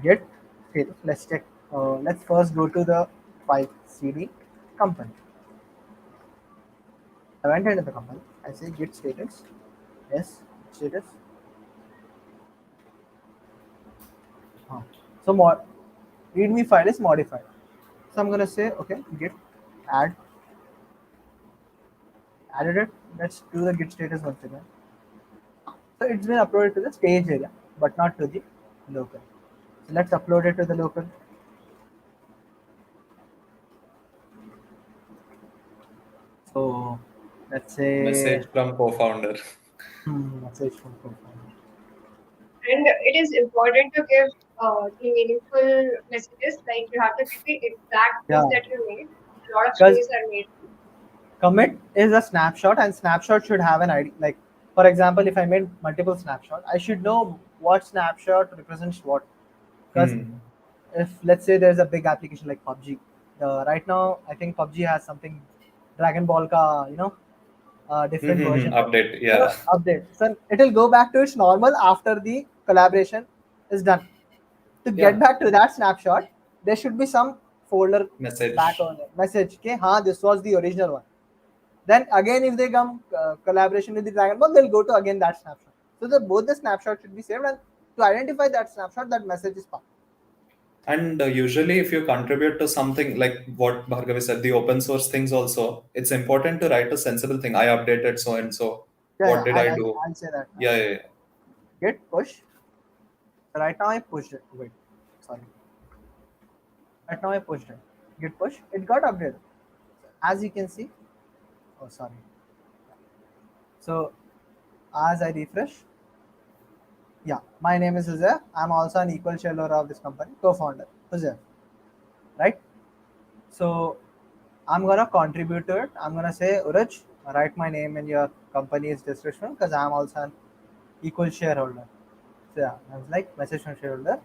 git status. Let's check. Let's first go to the file cd company. I went into the company. I say git status. Yes, status. Huh. So readme file is modified. So I'm gonna say okay, git add added it. Let's do the git status once again. So it's been uploaded to the stage area, but not to the local. So let's upload it to the local. So let's say Message from co-founder. message from profile. And it is important to give the meaningful messages. Like you have to give the exact Yeah, things that you made. A lot of because changes are made. commit is a snapshot, and snapshot should have an ID. Like for example, if I made multiple snapshot, I should know what snapshot represents what. Because Hmm. if let's say there's a big application like PUBG, right now I think PUBG has something Dragon Ball ka different version Update. Yeah. update. So it will go back to its normal after the collaboration is done. To get Yeah. back to that snapshot, there should be some folder back Message. on it. Message. Okay, this was the original one. Then again, if they come collaboration with the Dragon Ball, they'll go to again that snapshot. So both the snapshot should be saved, and to identify that snapshot, that message is passed. And usually, if you contribute to something like what Bhargavi said, the open source things also, it's important to write a sensible thing. I updated so and so. Yeah, What yeah, did I do? I'll say that. Yeah, yeah, yeah. Git push. Right now I pushed it. Wait, sorry. Right now I pushed it. Git push. It got updated. As you can see. Oh, sorry. So as I refresh, yeah, my name is Jose. I'm also an equal shareholder of this company, co-founder, Jose. Right? So I'm gonna contribute to it. I'm gonna say, Uraj, write my name in your company's description because I'm also an equal shareholder. So yeah, I was like message from shareholder.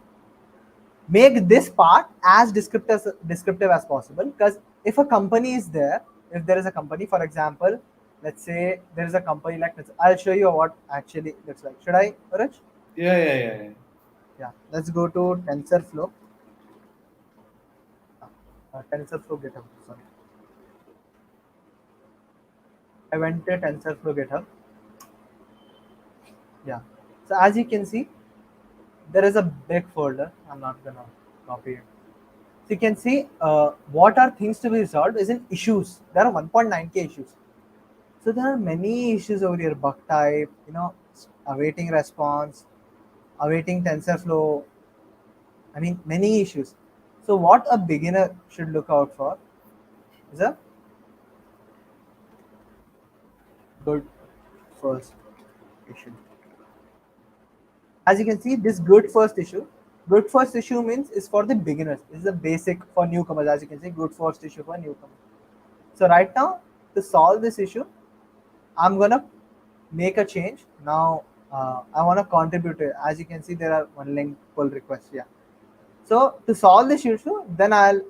Make this part as descriptive as possible, because if a company is there, if there is a company, for example, let's say there is a company like this. I'll show you what actually looks like. Should I, Uraj? Yeah, yeah, yeah, yeah. Yeah, let's go to TensorFlow. TensorFlow GitHub. Sorry, I went to TensorFlow GitHub. Yeah. So as you can see, there is a big folder. I'm not gonna copy it. So you can see what are things to be resolved is in issues. There are 1.9k issues. So there are many issues over here. Bug type, awaiting response, awaiting TensorFlow. I mean, many issues. So what a beginner should look out for is a good first issue. As you can see, this good first issue means is for the beginners. This is the basic for newcomers. As you can see, good first issue for newcomers. So right now, to solve this issue, I'm gonna make a change. Now I want to contribute to it. As you can see, there are one link pull request. Yeah. So to solve this issue, then I'll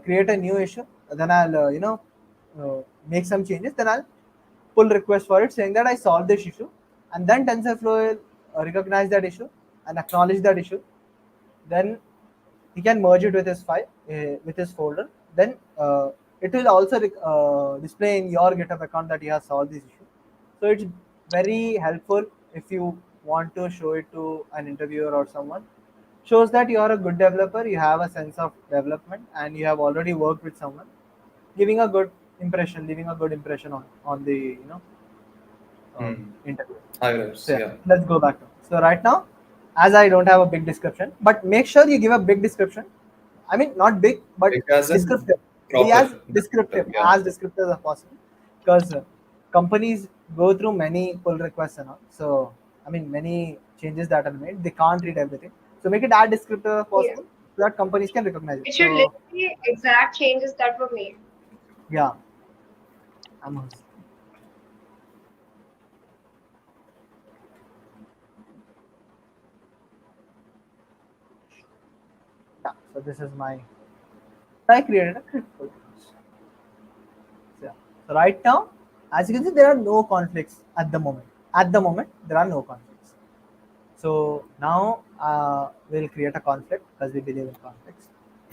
create a new issue. Then I'll make some changes, then I'll pull request for it saying that I solved this issue, and then TensorFlow will recognize that issue and acknowledge that issue. Then he can merge it with his file, with his folder. Then it will also display in your GitHub account that you have solved this issue. So it's very helpful if you want to show it to an interviewer or someone. Shows that you are a good developer, you have a sense of development, and you have already worked with someone, giving a good impression, leaving a good impression on the interview. Hires, So yeah, yeah. let's go back to. So right now, as I don't have a big description, but make sure you give a big description. I mean, not big, but Big as in descriptive. Be proper as descriptive, yeah. as descriptive as possible, because companies go through many pull requests and all. So I mean, many changes that are made, they can't read everything. So make it as descriptive as Yeah. possible so that companies can recognize it. It should So list the exact changes that were made. yeah, I'm yeah. So this is my. I created a critical. So, yeah. So right now, as you can see, there are no conflicts at the moment. At the moment, there are no conflicts. So now we'll create a conflict because we believe in conflicts.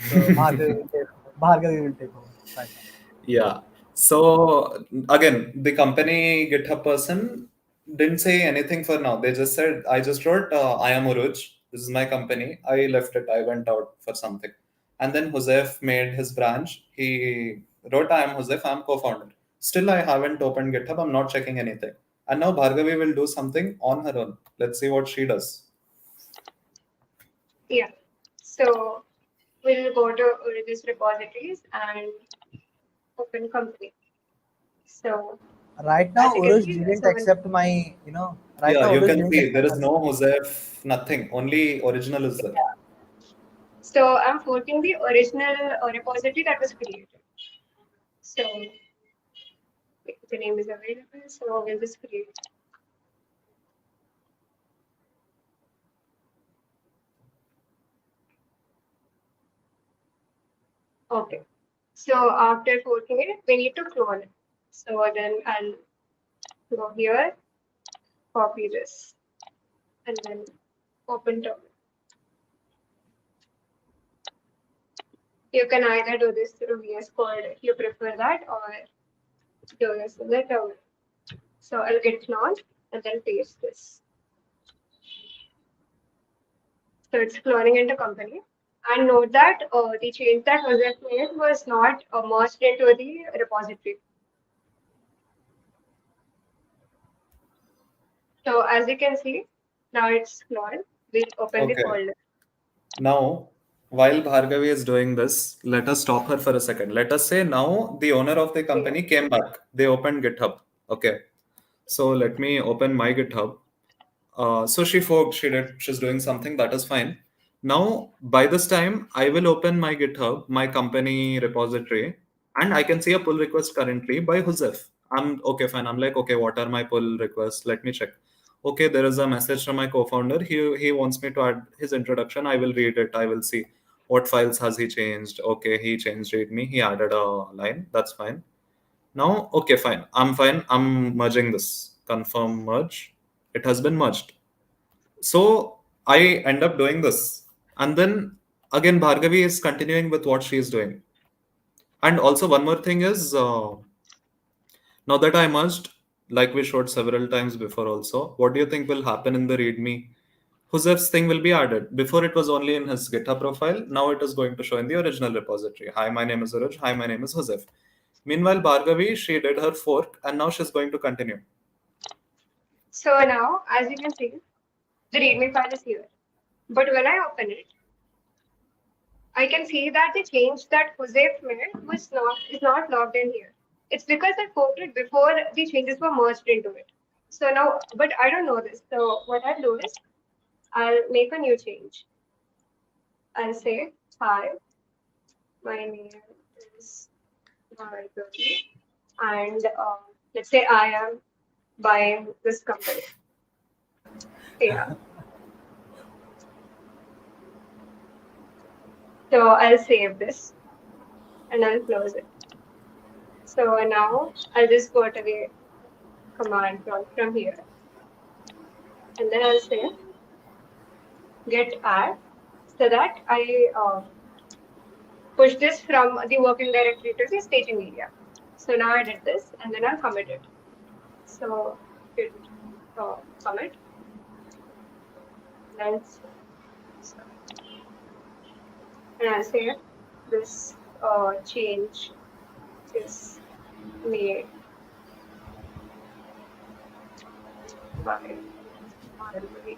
So Bhargavi will take over right now. Yeah. So again, the company GitHub person didn't say anything for now. They just said, I just wrote, I am Uruj. This is my company. I left it. I went out for something. And then Joseph made his branch. He wrote, I am Joseph. I'm co-founder. Still, I haven't opened GitHub. I'm not checking anything. And now Bhargavi will do something on her own. Let's see what she does. Yeah. So we'll go to this repositories and open company. So Right now, as you can Uruj see, didn't accept my, right Yeah, now you Uruj can didn't see there accept is my. no Joseph, nothing. Only original is there. so I'm forking the original repository that was created. So the name is available. So we'll just create. Okay. So after forking it, we need to clone it. So then I'll go here, copy this, and then open terminal. You can either do this through VS Code if you prefer that, or do this in the terminal. So I'll get clone and then paste this. So it's cloning into company. And note that the change that was made was not merged into the repository. So as you can see, now it's cloned. We'll open the Okay. folder. Now, while Bhargavi is doing this, let us stop her for a second. Let us say now the owner of the company came back. They opened GitHub. Okay. So let me open my GitHub. So she forked, she's doing something, that is fine. Now, by this time, I will open my GitHub, my company repository, and I can see a pull request currently by Joseph. I'm okay, fine. I'm like, okay, what are my pull requests? Let me check. Okay, there is a message from my co-founder. He wants me to add his introduction. I will read it. I will see what files has he changed. Okay, he changed readme. He added a line. That's fine. Now, okay, fine. I'm fine. I'm merging this. Confirm merge. It has been merged. So I end up doing this. And then again, Bhargavi is continuing with what she is doing. And also, one more thing is now that I merged, like we showed several times before, also, what do you think will happen in the README? Josef's thing will be added. Before it was only in his GitHub profile. Now it is going to show in the original repository. Hi, my name is Aruj. Hi, my name is Joseph. Meanwhile, Bhargavi, she did her fork and now she's going to continue. So now, as you can see, the README file is here. But when I open it, I can see that the change that Jose made is not logged in here. It's because I forked it before the changes were merged into it. So now, but I don't know this. So what I'll do is I'll make a new change. I'll say, hi, my name is Bhargavi, and let's say I am buying this company. Yeah. So I'll save this and I'll close it. So now I'll just go to the command prompt from here. And then I'll say get add so that I push this from the working directory to the staging area. So now I did this and then I'll commit it. So hit commit. Let's and I'll say this change is made by Bhargavi.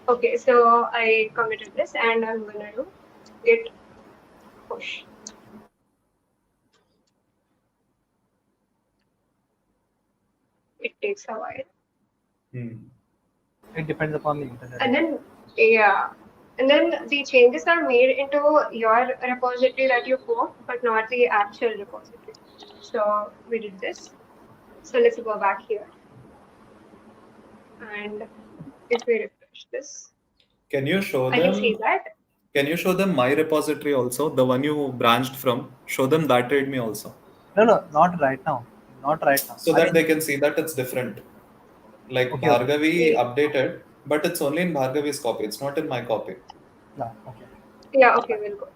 Okay, so I committed this and I'm gonna do git push. It takes a while. It depends upon the internet. And then, yeah. And then the changes are made into your repository that you forked, but not the actual repository. So we did this. So let's go back here. And if we refresh this, Can you show I them? can see that. Can you show them my repository also, the one you branched from? Show them that readme also. No, not right now. Not right now. So that they can see that it's different. Like Okay, Bhargavi okay. updated, but it's only in Bhargavi's copy. It's not in my copy. Yeah, okay. Yeah, okay, we'll go.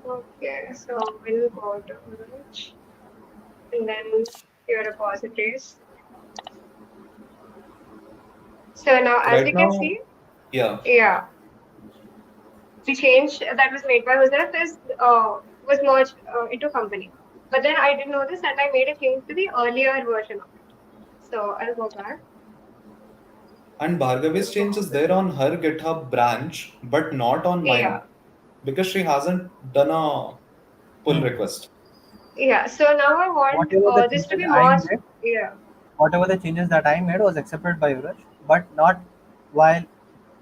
Okay, so we'll go to image and then your repositories. So now, as Right you can now, see, yeah, the change that was made by Joseph is was merged into company. But then I didn't know this and I made a change to the earlier version of it. So I'll go back. And Bhargavi's change is there on her GitHub branch, but not on mine. Because she hasn't done a pull request. Yeah, so now I want this to be merged. Yeah. Whatever the changes that I made was accepted by Uraj, but not while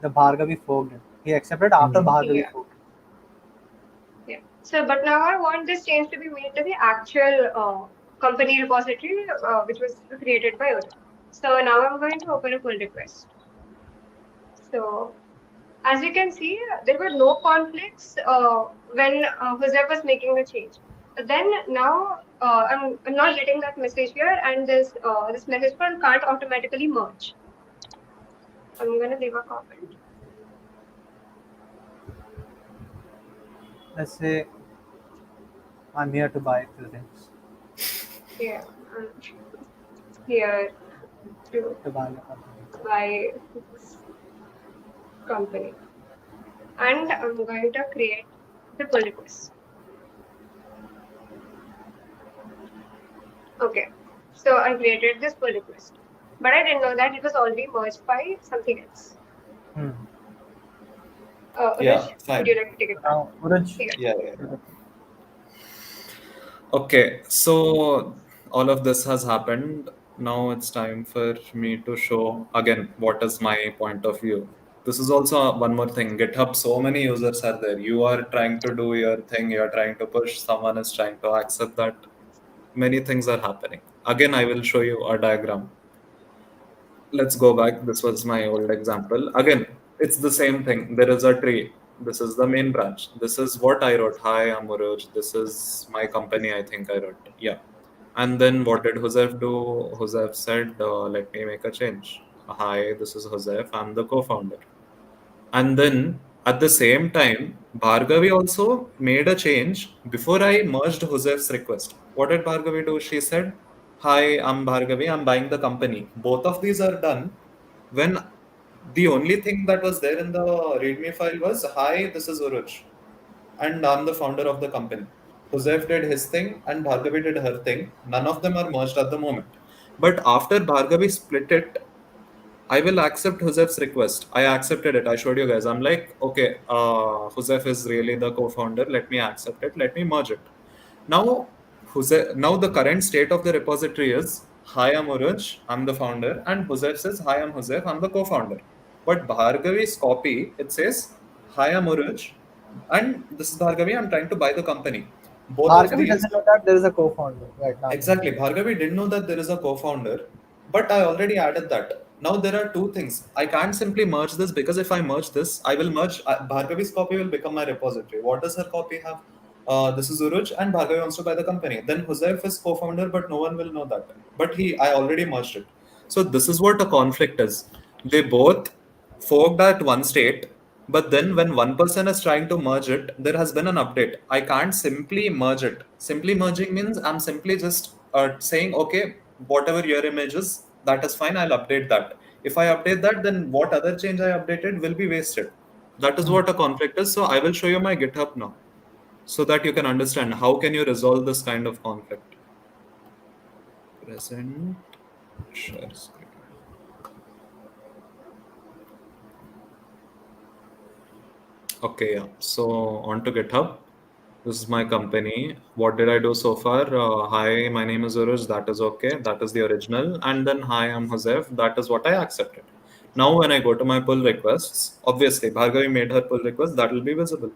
the Bhargavi forked it. He accepted after Bhargavi forked it. Yeah. So, but now I want this change to be made to the actual company repository, which was created by Uraj. So now I'm going to open a pull request. So, as you can see, there were no conflicts when Jose was making the change. But then now I'm not getting that message here, and this message bar can't automatically merge. I'm going to leave a comment. Let's say I'm here to buy few things. Yeah, here to buy company. And I'm going to create the pull request. Okay, so I created this pull request, but I didn't know that it was already merged by something else. Yeah, Uraj, fine. would you like to take it back? Uraj. Yeah. Okay, so all of this has happened. Now it's time for me to show again what is my point of view. This is also one more thing. GitHub, so many users are there. You are trying to do your thing, you are trying to push, someone is trying to accept that. Many things are happening. Again, I will show you a diagram. Let's go back. This was my old example. Again, it's the same thing. There is a tree. This is the main branch. This is what I wrote. Hi, I'm Uraj. This is my company, I think I wrote. Yeah. And then what did Joseph do? Joseph said, let me make a change. Hi, this is Joseph. I'm the co-founder. And then at the same time, Bhargavi also made a change before I merged Josef's request. What did Bhargavi do? She said, hi, I'm Bhargavi. I'm buying the company. Both of these are done when the only thing that was there in the README file was, hi, this is Uruj. And I'm the founder of the company. Joseph did his thing and Bhargavi did her thing. None of them are merged at the moment. But after Bhargavi split it, I will accept Josef's request. I accepted it. I showed you guys. I'm like, okay, Josef is really the co-founder. Let me accept it. Let me merge it. Now, now the current state of the repository is, hi, I'm Uruj. I'm the founder. And Josef says, hi, I'm Josef. I'm the co-founder. But Bhargavi's copy, it says, hi, I'm Uruj. And this is Bhargavi. I'm trying to buy the company. Bhargavi doesn't know that there is a co-founder right now. Exactly. Bhargavi didn't know that there is a co-founder, but I already added that. Now there are two things. I can't simply merge this because if I merge this, I will merge Bhargavi's copy will become my repository. What does her copy have? this is Uruj and Bhargavi wants to buy the company. Then Huzaifa is co-founder, but no one will know that. But I already merged it. So this is what a conflict is. They both forked at one state, but then when one person is trying to merge it, there has been an update. I can't simply merge it. Simply merging means I'm simply just saying, okay, whatever your image is, that is fine, I'll update that. If I update that, then what other change I updated will be wasted. That is what a conflict is. So I will show you my GitHub now so that you can understand how can you resolve this kind of conflict. Present, share screen. Okay, yeah. So on to GitHub. This is my company. What did I do so far? Hi, my name is Uruj. That is okay. That is the original. And then hi, I'm Joseph. That is what I accepted. Now, when I go to my pull requests, obviously Bhargavi made her pull request. That will be visible.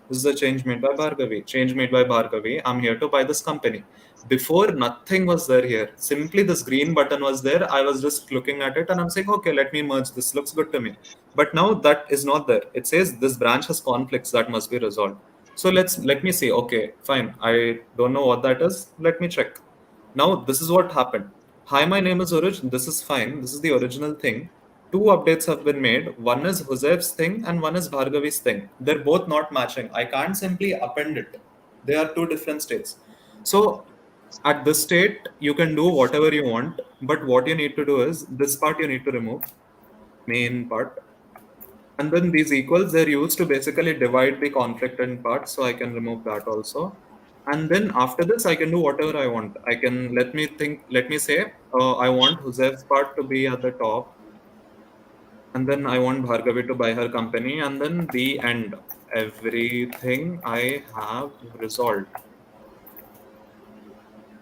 This is a change made by Bhargavi. Change made by Bhargavi. I'm here to buy this company. Before, nothing was there here. Simply this green button was there. I was just looking at it and I'm saying, okay, let me merge. This looks good to me. But now that is not there. It says this branch has conflicts that must be resolved. So let me see. Okay, fine. I don't know what that is. Let me check. Now this is what happened. Hi, my name is Uruj. This is fine. This is the original thing. Two updates have been made. One is Huzaif's thing and one is Bhargavi's thing. They're both not matching. I can't simply append it. They are two different states. So at this state, you can do whatever you want, but what you need to do is this part you need to remove, main part. And then these equals, they're used to basically divide the conflict in parts. So I can remove that also. And then after this, I can do whatever I want. I can, let me say, I want Huzaif's part to be at the top. And then I want Bhargavi to buy her company. And then the end. Everything I have resolved.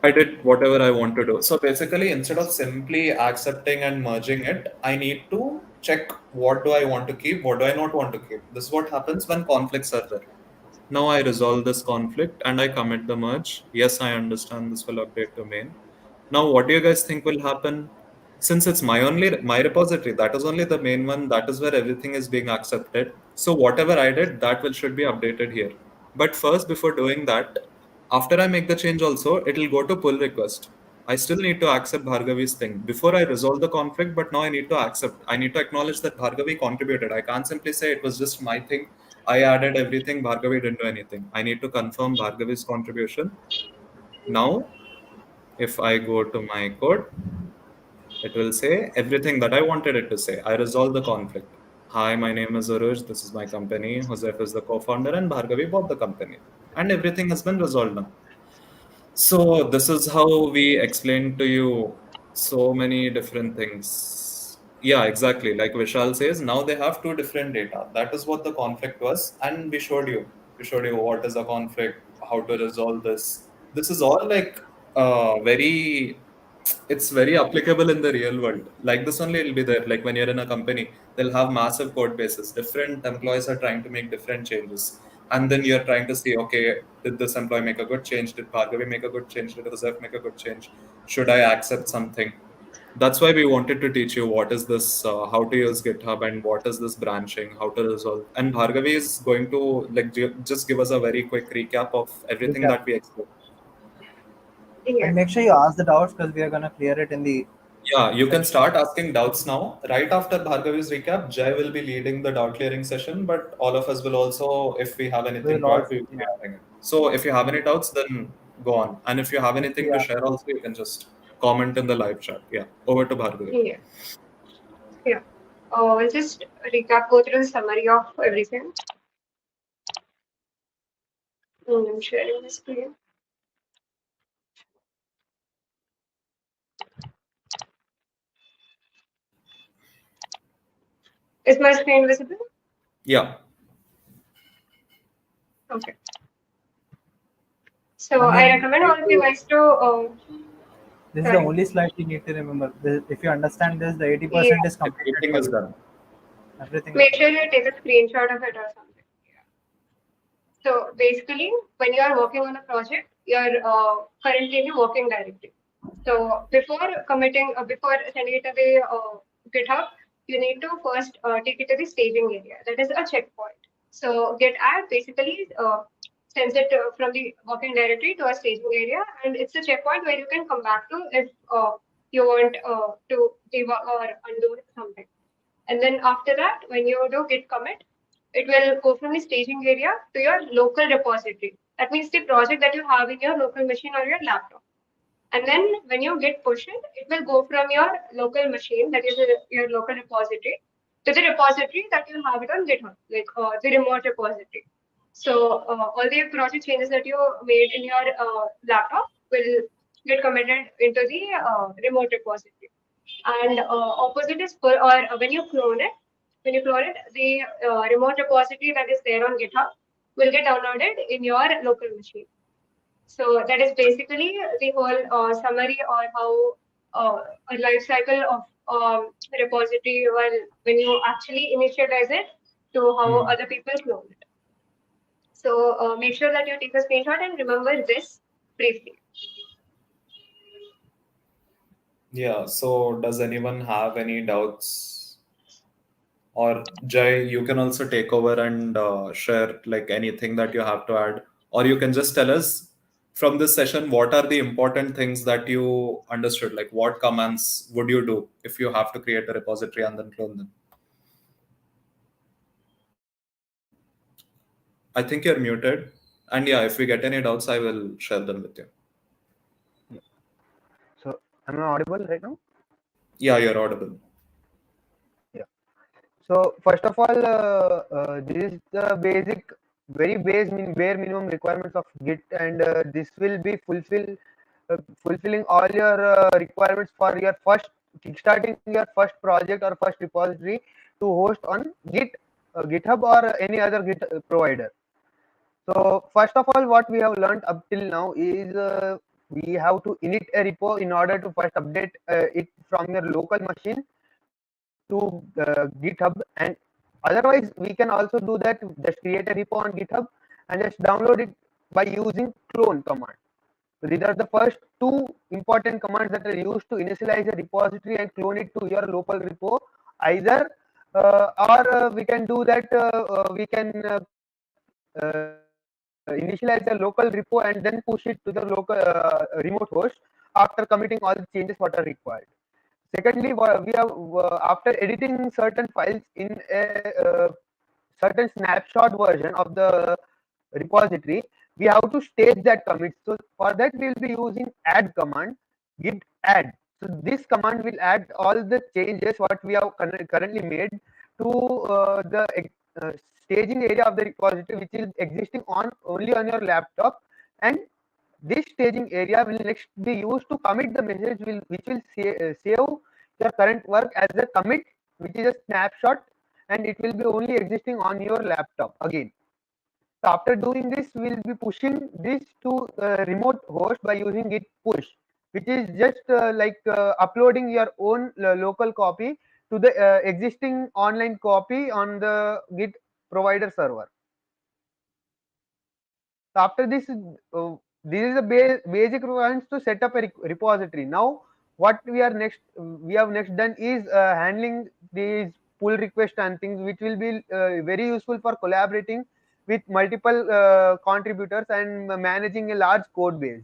I did whatever I want to do. So basically, instead of simply accepting and merging it, I need to check what do I want to keep, what do I not want to keep. This is what happens when conflicts are there. Now I resolve this conflict and I commit the merge. Yes, I understand this will update to main. Now, what do you guys think will happen? Since it's my repository, that is only the main one, that is where everything is being accepted. So whatever I did, that will should be updated here. But first, before doing that, after I make the change also, it will go to pull request. I still need to accept Bhargavi's thing before I resolve the conflict, but now I need to accept. I need to acknowledge that Bhargavi contributed. I can't simply say it was just my thing. I added everything, Bhargavi didn't do anything. I need to confirm Bhargavi's contribution. Now, if I go to my code, it will say everything that I wanted it to say. I resolved the conflict. Hi, my name is Uruj. This is my company. Joseph is the co-founder and Bhargavi bought the company. And everything has been resolved now. So this is how we explain to you so many different things. Yeah, exactly. Like Vishal says, now they have two different data. That is what the conflict was, and we showed you. We showed you what is a conflict, how to resolve this. This is all like very. It's very applicable in the real world. Like this only it'll be there. Like when you're in a company, they'll have massive code bases. Different employees are trying to make different changes, and then you're trying to see, okay, did this employee make a good change? Did Bhargavi make a good change? Did Joseph make a good change? Should I accept something? That's why we wanted to teach you what is this, how to use GitHub, and what is this branching, how to resolve. And Bhargavi is going to like just give us a very quick recap of everything Recap. that we explained. And Yes. make sure you ask the doubts because we are gonna clear it in the Yeah, you can session. start asking doubts now. Right after Bhargavi's recap, Jai will be leading the doubt clearing session, but all of us will also, if we have anything We'll to add, also we will be yeah. adding it. So if you have any doubts, then go on. And if you have anything to Yeah. share also, you can just comment in the live chat. Yeah, over to Bhargavi. Yeah. Yeah. I'll just go through the summary of everything. I'm sharing the screen. Is my screen visible? Yeah. Okay. So I I mean, recommend all of you guys to this is the sorry. only slide you need to remember. If you understand this, the 80% Yeah. is completed Everything for is you. done. Everything is Make done. sure you take a screenshot of it or something. So basically, when you are working on a project, you're currently in a working directory. So before sending it away GitHub, you need to first take it to the staging area. That is a checkpoint. So git add basically sends it from the working directory to a staging area, and it's a checkpoint where you can come back to if you want to debug or undo something. And then after that, when you do git commit, it will go from the staging area to your local repository. That means the project that you have in your local machine or your laptop. And then when you git push it will go from your local machine, that is your local repository, to the repository that you have it on GitHub, like the remote repository. So all the project changes that you made in your laptop will get committed into the remote repository. And opposite is full, or when you clone it, the remote repository that is there on GitHub will get downloaded in your local machine. So that is basically the whole summary or how a life cycle of repository when you actually initialize it to how other people clone it. So make sure that you take a screenshot and remember this briefly. Yeah, so does anyone have any doubts? Or Jay, you can also take over and share like anything that you have to add. Or you can just tell us from this session what are the important things that you understood? Like what commands would you do if you have to create a repository and then clone them? I think you're muted. And yeah, if we get any doubts, I will share them with you. So am I audible right now? Yeah, you're audible. Yeah. So first of all, this is the basic, very bare minimum requirements of Git, and this will be fulfilling all your requirements for your first kickstarting your first project or first repository to host on GitHub or any other Git provider. So first of all, what we have learned up till now is we have to init a repo in order to first update it from your local machine to GitHub, and otherwise we can also do that. Just create a repo on GitHub and just download it by using clone command. So these are the first two important commands that are used to initialize a repository and clone it to your local repo. Either or we can do that. We can initialize a local repo and then push it to the local remote host after committing all the changes what are required. Secondly, we have after editing certain files in a certain snapshot version of the repository, we have to stage that commit. So for that, we will be using add command, git add. So this command will add all the changes what we have currently made to the staging area of the repository, which is existing on only on your laptop, and this staging area will next be used to commit the message which will save your current work as a commit, which is a snapshot, and it will be only existing on your laptop again. So after doing this, we'll be pushing this to remote host by using git push, which is just like uploading your own local copy to the existing online copy on the Git provider server. So after this, this is the basic requirements to set up a repository. Now, what we have next done is handling these pull requests and things, which will be very useful for collaborating with multiple contributors and managing a large code base.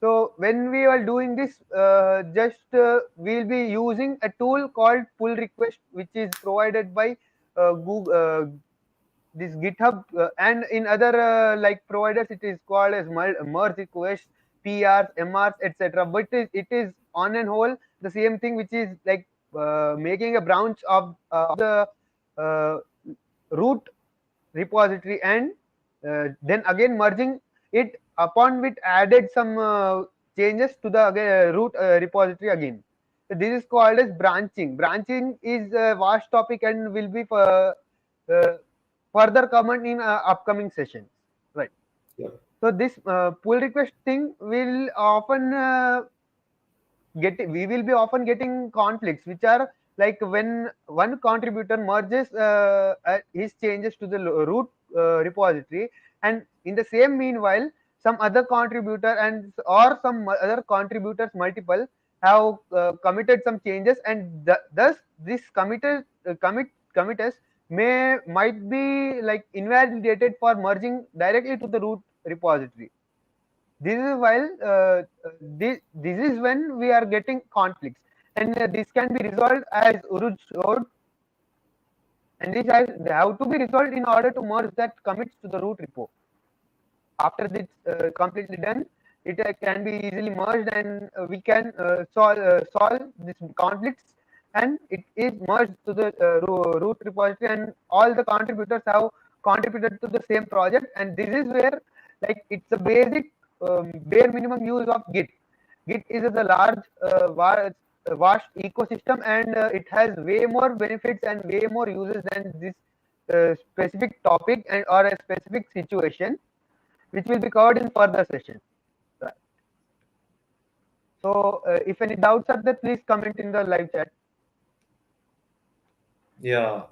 So when we are doing this, we'll be using a tool called pull request, which is provided by Google. This GitHub and in other like providers, it is called as merge requests, PRs, MRs, etc. But it is on and whole the same thing, which is like making a branch of the uh, root repository and then again merging it, upon which added some changes to the root repository again. So this is called as branching. Branching is a vast topic and will be uh, further comment in upcoming sessions, right? Yeah. So this pull request thing will often we will be often getting conflicts, which are like when one contributor merges his changes to the root repository, and in the same meanwhile some other contributor and or some other contributors multiple have committed some changes, and thus this committers might be like invalidated for merging directly to the root repository. This is this is when we are getting conflicts, and this can be resolved as Uruj showed, and this has have to be resolved in order to merge that commits to the root repo. After this completely done, it can be easily merged, and we can solve these conflicts, and it is merged to the root repository, and all the contributors have contributed to the same project. And this is where, like, it's a basic bare minimum use of Git. Git is a large vast ecosystem, and it has way more benefits and way more uses than this specific topic and or a specific situation, which will be covered in further sessions. Right. So, if any doubts are there, please comment in the live chat. Yeah,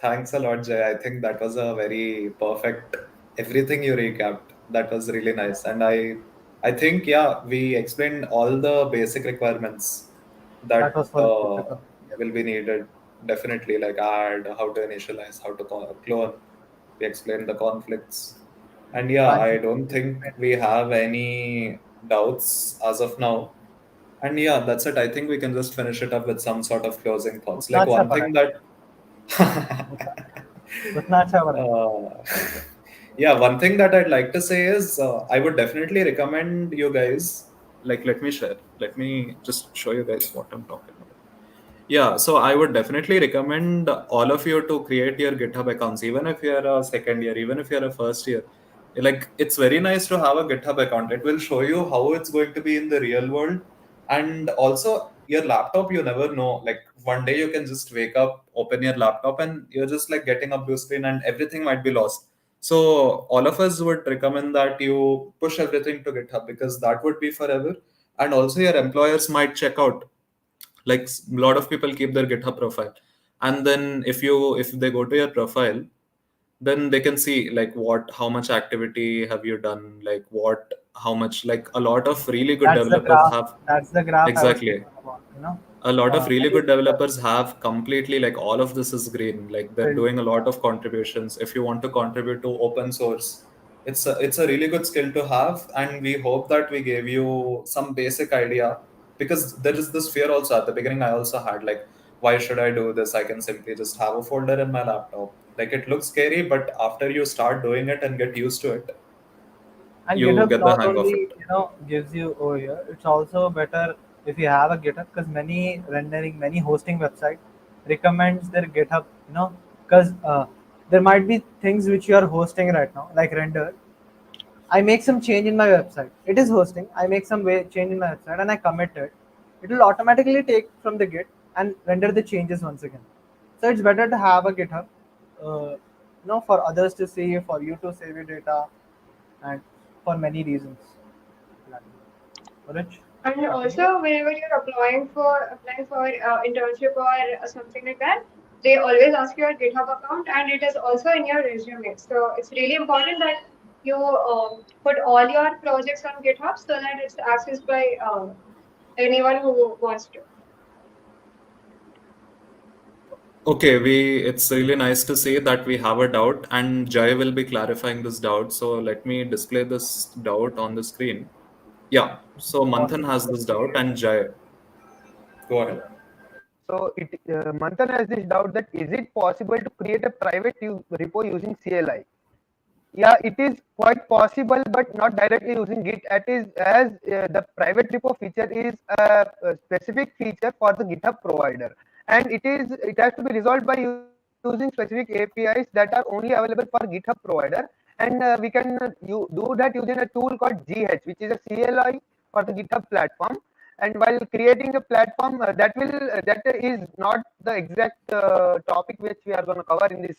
thanks a lot, Jay. I think that was a very perfect everything you recapped. That was really nice. And I think, yeah, we explained all the basic requirements That that was for GitHub. Yes. will be needed. Definitely, like add, how to initialize, how to clone. We explained the conflicts. And yeah, I Branching don't is think we mainly have any doubts as of now. And yeah, that's it. I think we can just finish it up with some sort of closing thoughts. उतना Like अच्छा one पढ़ा thing है that उतना अच्छा पढ़ा है uh, yeah, one thing that I'd like to say is I would definitely recommend you guys. Like, let me share. Let me just show you guys what I'm talking about. Yeah, so I would definitely recommend all of you to create your GitHub accounts, even if you're a second year, even if you're a first year. Like, it's very nice to have a GitHub account. It will show you how it's going to be in the real world. And also, your laptop, you never know. Like, one day you can just wake up, open your laptop, and you're just like getting a blue screen, and everything might be lost. So, all of us would recommend that you push everything to GitHub because that would be forever. And also, your employers might check out, like a lot of people keep their GitHub profile, and then if they go to your profile, then they can see like what how much activity have you done, like what how much, like a lot of really good that's the developers graph have. that's the graph I was Exactly, speaking about, you know. a lot of really Many good developers have completely, like, all of this is green, like they're build doing a lot of contributions. If you want to contribute to open source, it's a really good skill to have, and we hope that we gave you some basic idea, because there is this fear also. At the beginning I also had, like, why should I do this? I can simply just have a folder in my laptop. Like, it looks scary, but after you start doing it and get used to it, And you GitHub get the not hang of only, it. you know, gives you over here, it's also better if you have a GitHub, because many hosting website recommends their GitHub, you know, because there might be things which you are hosting right now, like render. I make some change in my website. It is hosting. I make some change in my website and I commit it. It will automatically take from the Git and render the changes once again. So it's better to have a GitHub, for others to see, for you to save your data, and for many reasons. Rich, And continue. also, whenever you're applying for internship or something like that, they always ask your GitHub account, and it is also in your resume. So it's really important that you put all your projects on GitHub so that it's accessed by anyone who wants to. Okay, it's really nice to see that we have a doubt, and Jai will be clarifying this doubt. So let me display this doubt on the screen. Yeah, so What Manthan has this doubt, and Jai, go ahead. So, Manthan has this doubt that is it possible to create a private repo using CLI? Yeah, it is quite possible, but not directly using Git. It is as the private repo feature is a specific feature for the GitHub provider, and it has to be resolved by using specific APIs that are only available for GitHub provider, and we can do that using a tool called GH, which is a CLI for the GitHub platform. And while creating a platform, that is not the exact topic which we are going to cover in this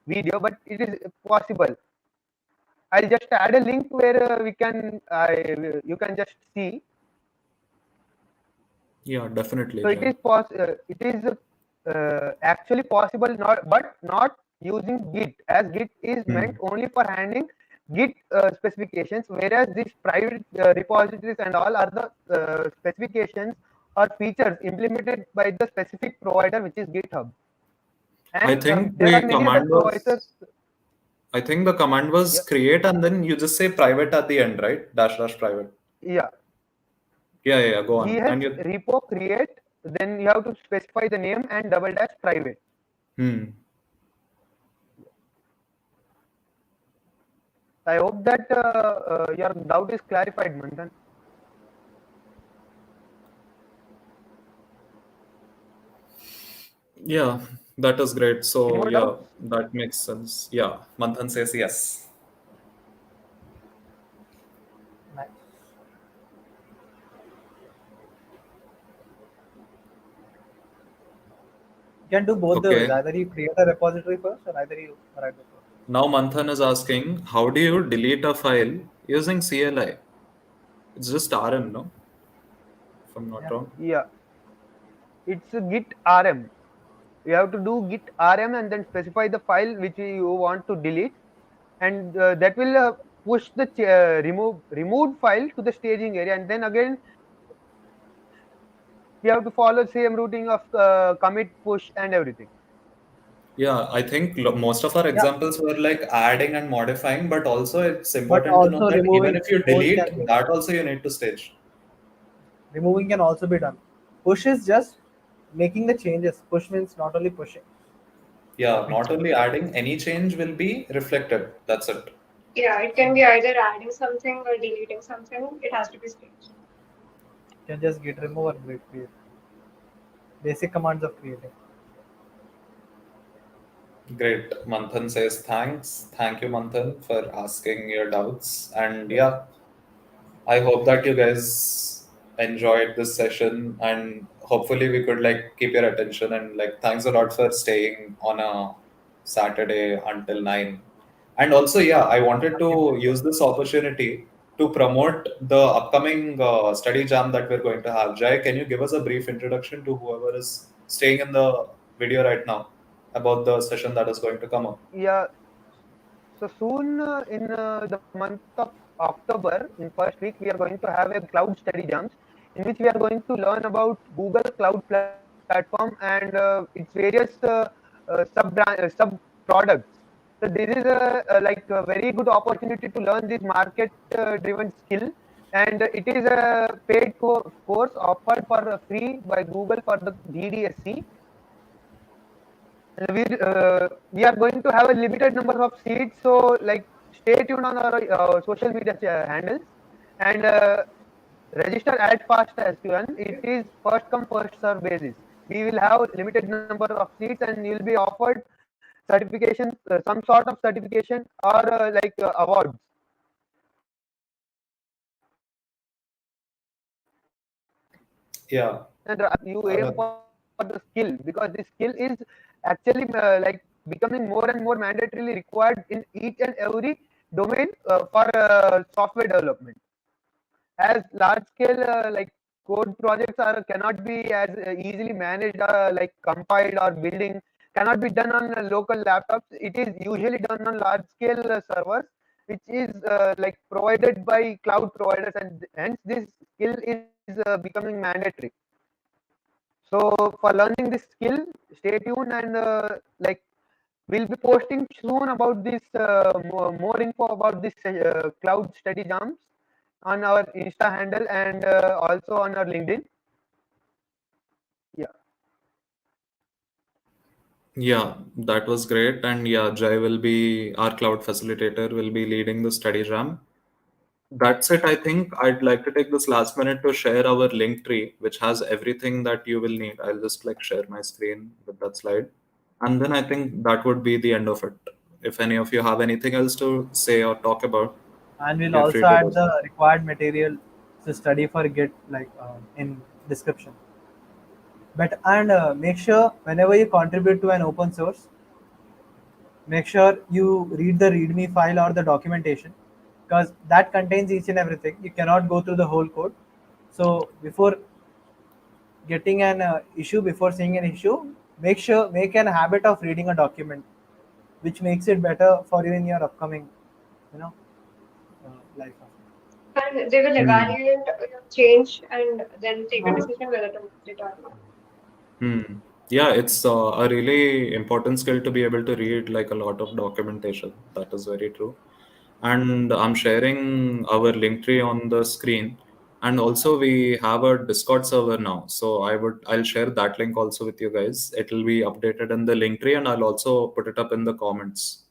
video, but it is possible. I'll just add a link where you can just see. Yeah, definitely, So Jai. it is actually possible, not using Git, as Git is Hmm. meant only for handling Git specifications, whereas these private repositories and all are the specifications or features implemented by the specific provider, which is GitHub. I And think there are the many other commandos. providers. I think the command was Yeah. create and then you just say private at the end, right? Dash dash private. Yeah. Yeah. Go on. GH And you. repo create, then you have to specify the name and double dash private. I hope that your doubt is clarified, Manthan. Yeah, that is great. Any So more yeah, doubts? that makes sense. Yeah, Manthan says yes. Nice. You can do both the ways. Okay. Either you create a repository first, or either you write the code. Now Manthan is asking, how do you delete a file using CLI? It's just RM, no? If I'm not Yeah. wrong. Yeah, it's a git rm. You have to do git rm and then specify the file which you want to delete, and that will push the removed file to the staging area, and then again we have to follow same routing of commit, push, and everything. Yeah, I think most of our Yeah. examples were like adding and modifying, but also it's But important to know also that even removing if you both can delete, be. that also you need to stage. Removing can also be done. Push is just making the changes. Push means not only pushing. Yeah, It not only changes. adding, any change will be reflected. That's it. Yeah, it can be either adding something or deleting something. It has to be staged. You can just git remove or git create. Basic commands of creating. Great. Manthan says thanks. Thank you, Manthan, for asking your doubts. And Welcome. yeah, I hope that you guys enjoyed this session and hopefully we could like keep your attention and like thanks a lot for staying on a Saturday until 9. And also, yeah, I wanted Thank you to very much. use this opportunity to promote the upcoming study jam that we're going to have. Jai, can you give us a brief introduction to whoever is staying in the video right now about the session that is going to come up? Yeah, so soon in the month of October, in first week, we are going to have a cloud study jams in which we are going to learn about Google Cloud Platform and its various sub products. So this is like a very good opportunity to learn this market driven skill, and it is a paid course offered for free by Google for the GDSC. We are going to have a limited number of seats, so like stay tuned on our social media handles and register as fast as you can. It is first come first serve basis. We will have limited number of seats and you will be offered certification, some sort of certification or like awards. Yeah. And you aim Uh, for the skill because this skill is actually like becoming more and more mandatorily required in each and every domain for software development, as large scale like code projects are cannot be as easily managed like compiled or building cannot be done on local laptops. It is usually done on large scale servers which is like provided by cloud providers, and hence this skill is becoming mandatory. So for learning this skill, stay tuned and like we'll be posting soon about this more info about this cloud study jams on our Insta handle and also on our LinkedIn. Yeah, Yeah, that was great. And yeah, Jai will be our cloud facilitator, will be leading the study jam. That's it. I think I'd like to take this last minute to share our link tree, which has everything that you will need. I'll just like share my screen with that slide. And then I think that would be the end of it. If any of you have anything else to say or talk about, And we'll feel also free to add go. the required material to study for Git like in description. But and make sure whenever you contribute to an open source, make sure you read the README file or the documentation because that contains each and everything. You cannot go through the whole code. So before getting an issue, before seeing an issue, make an habit of reading a document, which makes it better for you in your upcoming, you know, life. And they will Hmm. evaluate your change and then take a decision whether to use it or not. Hmm. Yeah, it's a really important skill to be able to read like a lot of documentation. That is very true. And I'm sharing our link tree on the screen. And also we have a Discord server now. So I'll share that link also with you guys. It will be updated in the link tree and I'll also put it up in the comments.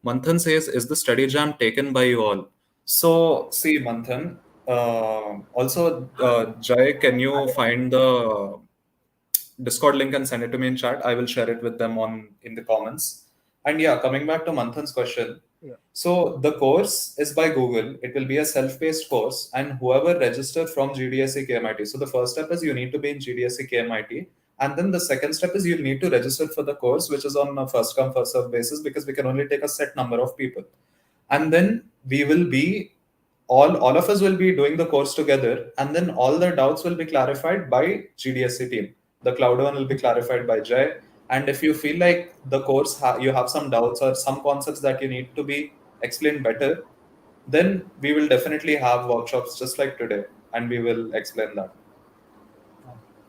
Manthan says, is the study jam taken by you all? So see, Manthan, also Jay, can you find the Discord link and send it to me in chat? I will share it with them on in the comments. And yeah, coming back to Manthan's question. Yeah. So the course is by Google. It will be a self-paced course, and whoever registered from GDSC KMIT. So the first step is you need to be in GDSC KMIT, and then the second step is you need to register for the course, which is on a first come first serve basis because we can only take a set number of people, and then we will be all of us will be doing the course together, and then all the doubts will be clarified by GDSC team. The cloud one will be clarified by Jay. And if you feel like the course you have some doubts or some concepts that you need to be explained better, then we will definitely have workshops just like today, and we will explain that.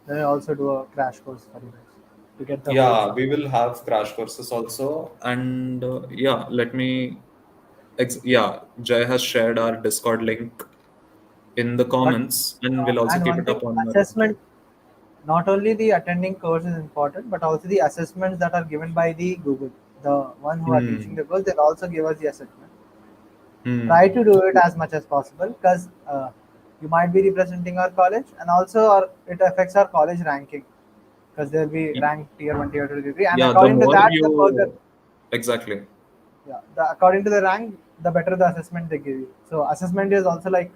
Then I also do a crash course for you guys to get the whole Yeah, stuff. we will have crash courses also, and yeah, let me. Yeah, Jay has shared our Discord link in the But comments, and we'll also and keep one it thing, up on our link tree. assessment. Not only the attending course is important, but also the assessments that are given by the Google. The one who are teaching Hmm. the course, they'll also give us the assessment. Try Hmm. to do it as much as possible because you might be representing our college, and also it affects our college ranking because they'll be Y- ranked tier 1, tier 2, tier 3, and Yeah, the according to more that, the further, you exactly. yeah, according to the rank, the better the assessment they give you. So assessment is also like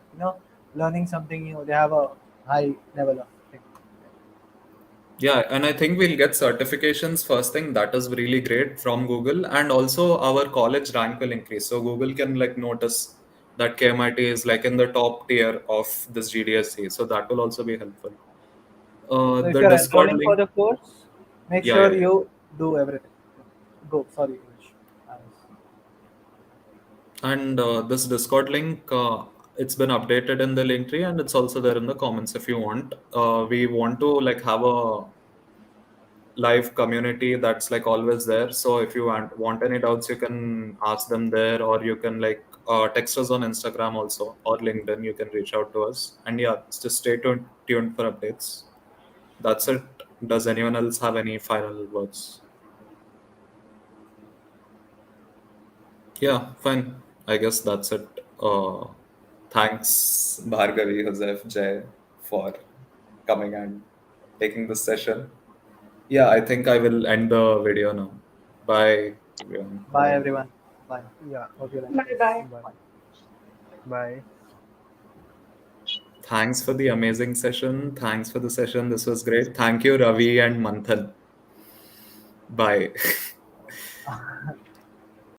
learning something new. They have a high level of thing. Yeah, and I think we'll get certifications first thing. That is really great from Google, and also our college rank will increase. So Google can like notice that KMIT is like in the top tier of this GDSC. So that will also be helpful. So if The you're Discord enrolling for link. the course, make Yeah, sure yeah, yeah. you do everything. Go. Sorry, Krish. And this Discord link, it's been updated in the link tree, and it's also there in the comments if you want. We want to like have a live community that's like always there. So if you want any doubts, you can ask them there, or you can like text us on Instagram also or LinkedIn. You can reach out to us. And yeah, just stay tuned for updates. That's it. Does anyone else have any final words? Yeah, fine. I guess that's it. Thanks, Bhargavi, Joseph, Jay, for coming and taking this session. Yeah, I think I will end the video now. Bye, everyone. Bye, everyone. Bye. Yeah. Hope you like Bye this. bye. Bye. Bye. Bye. Thanks for the amazing session. Thanks for the session. This was great. Thank you, Ravi and Manthan. Bye.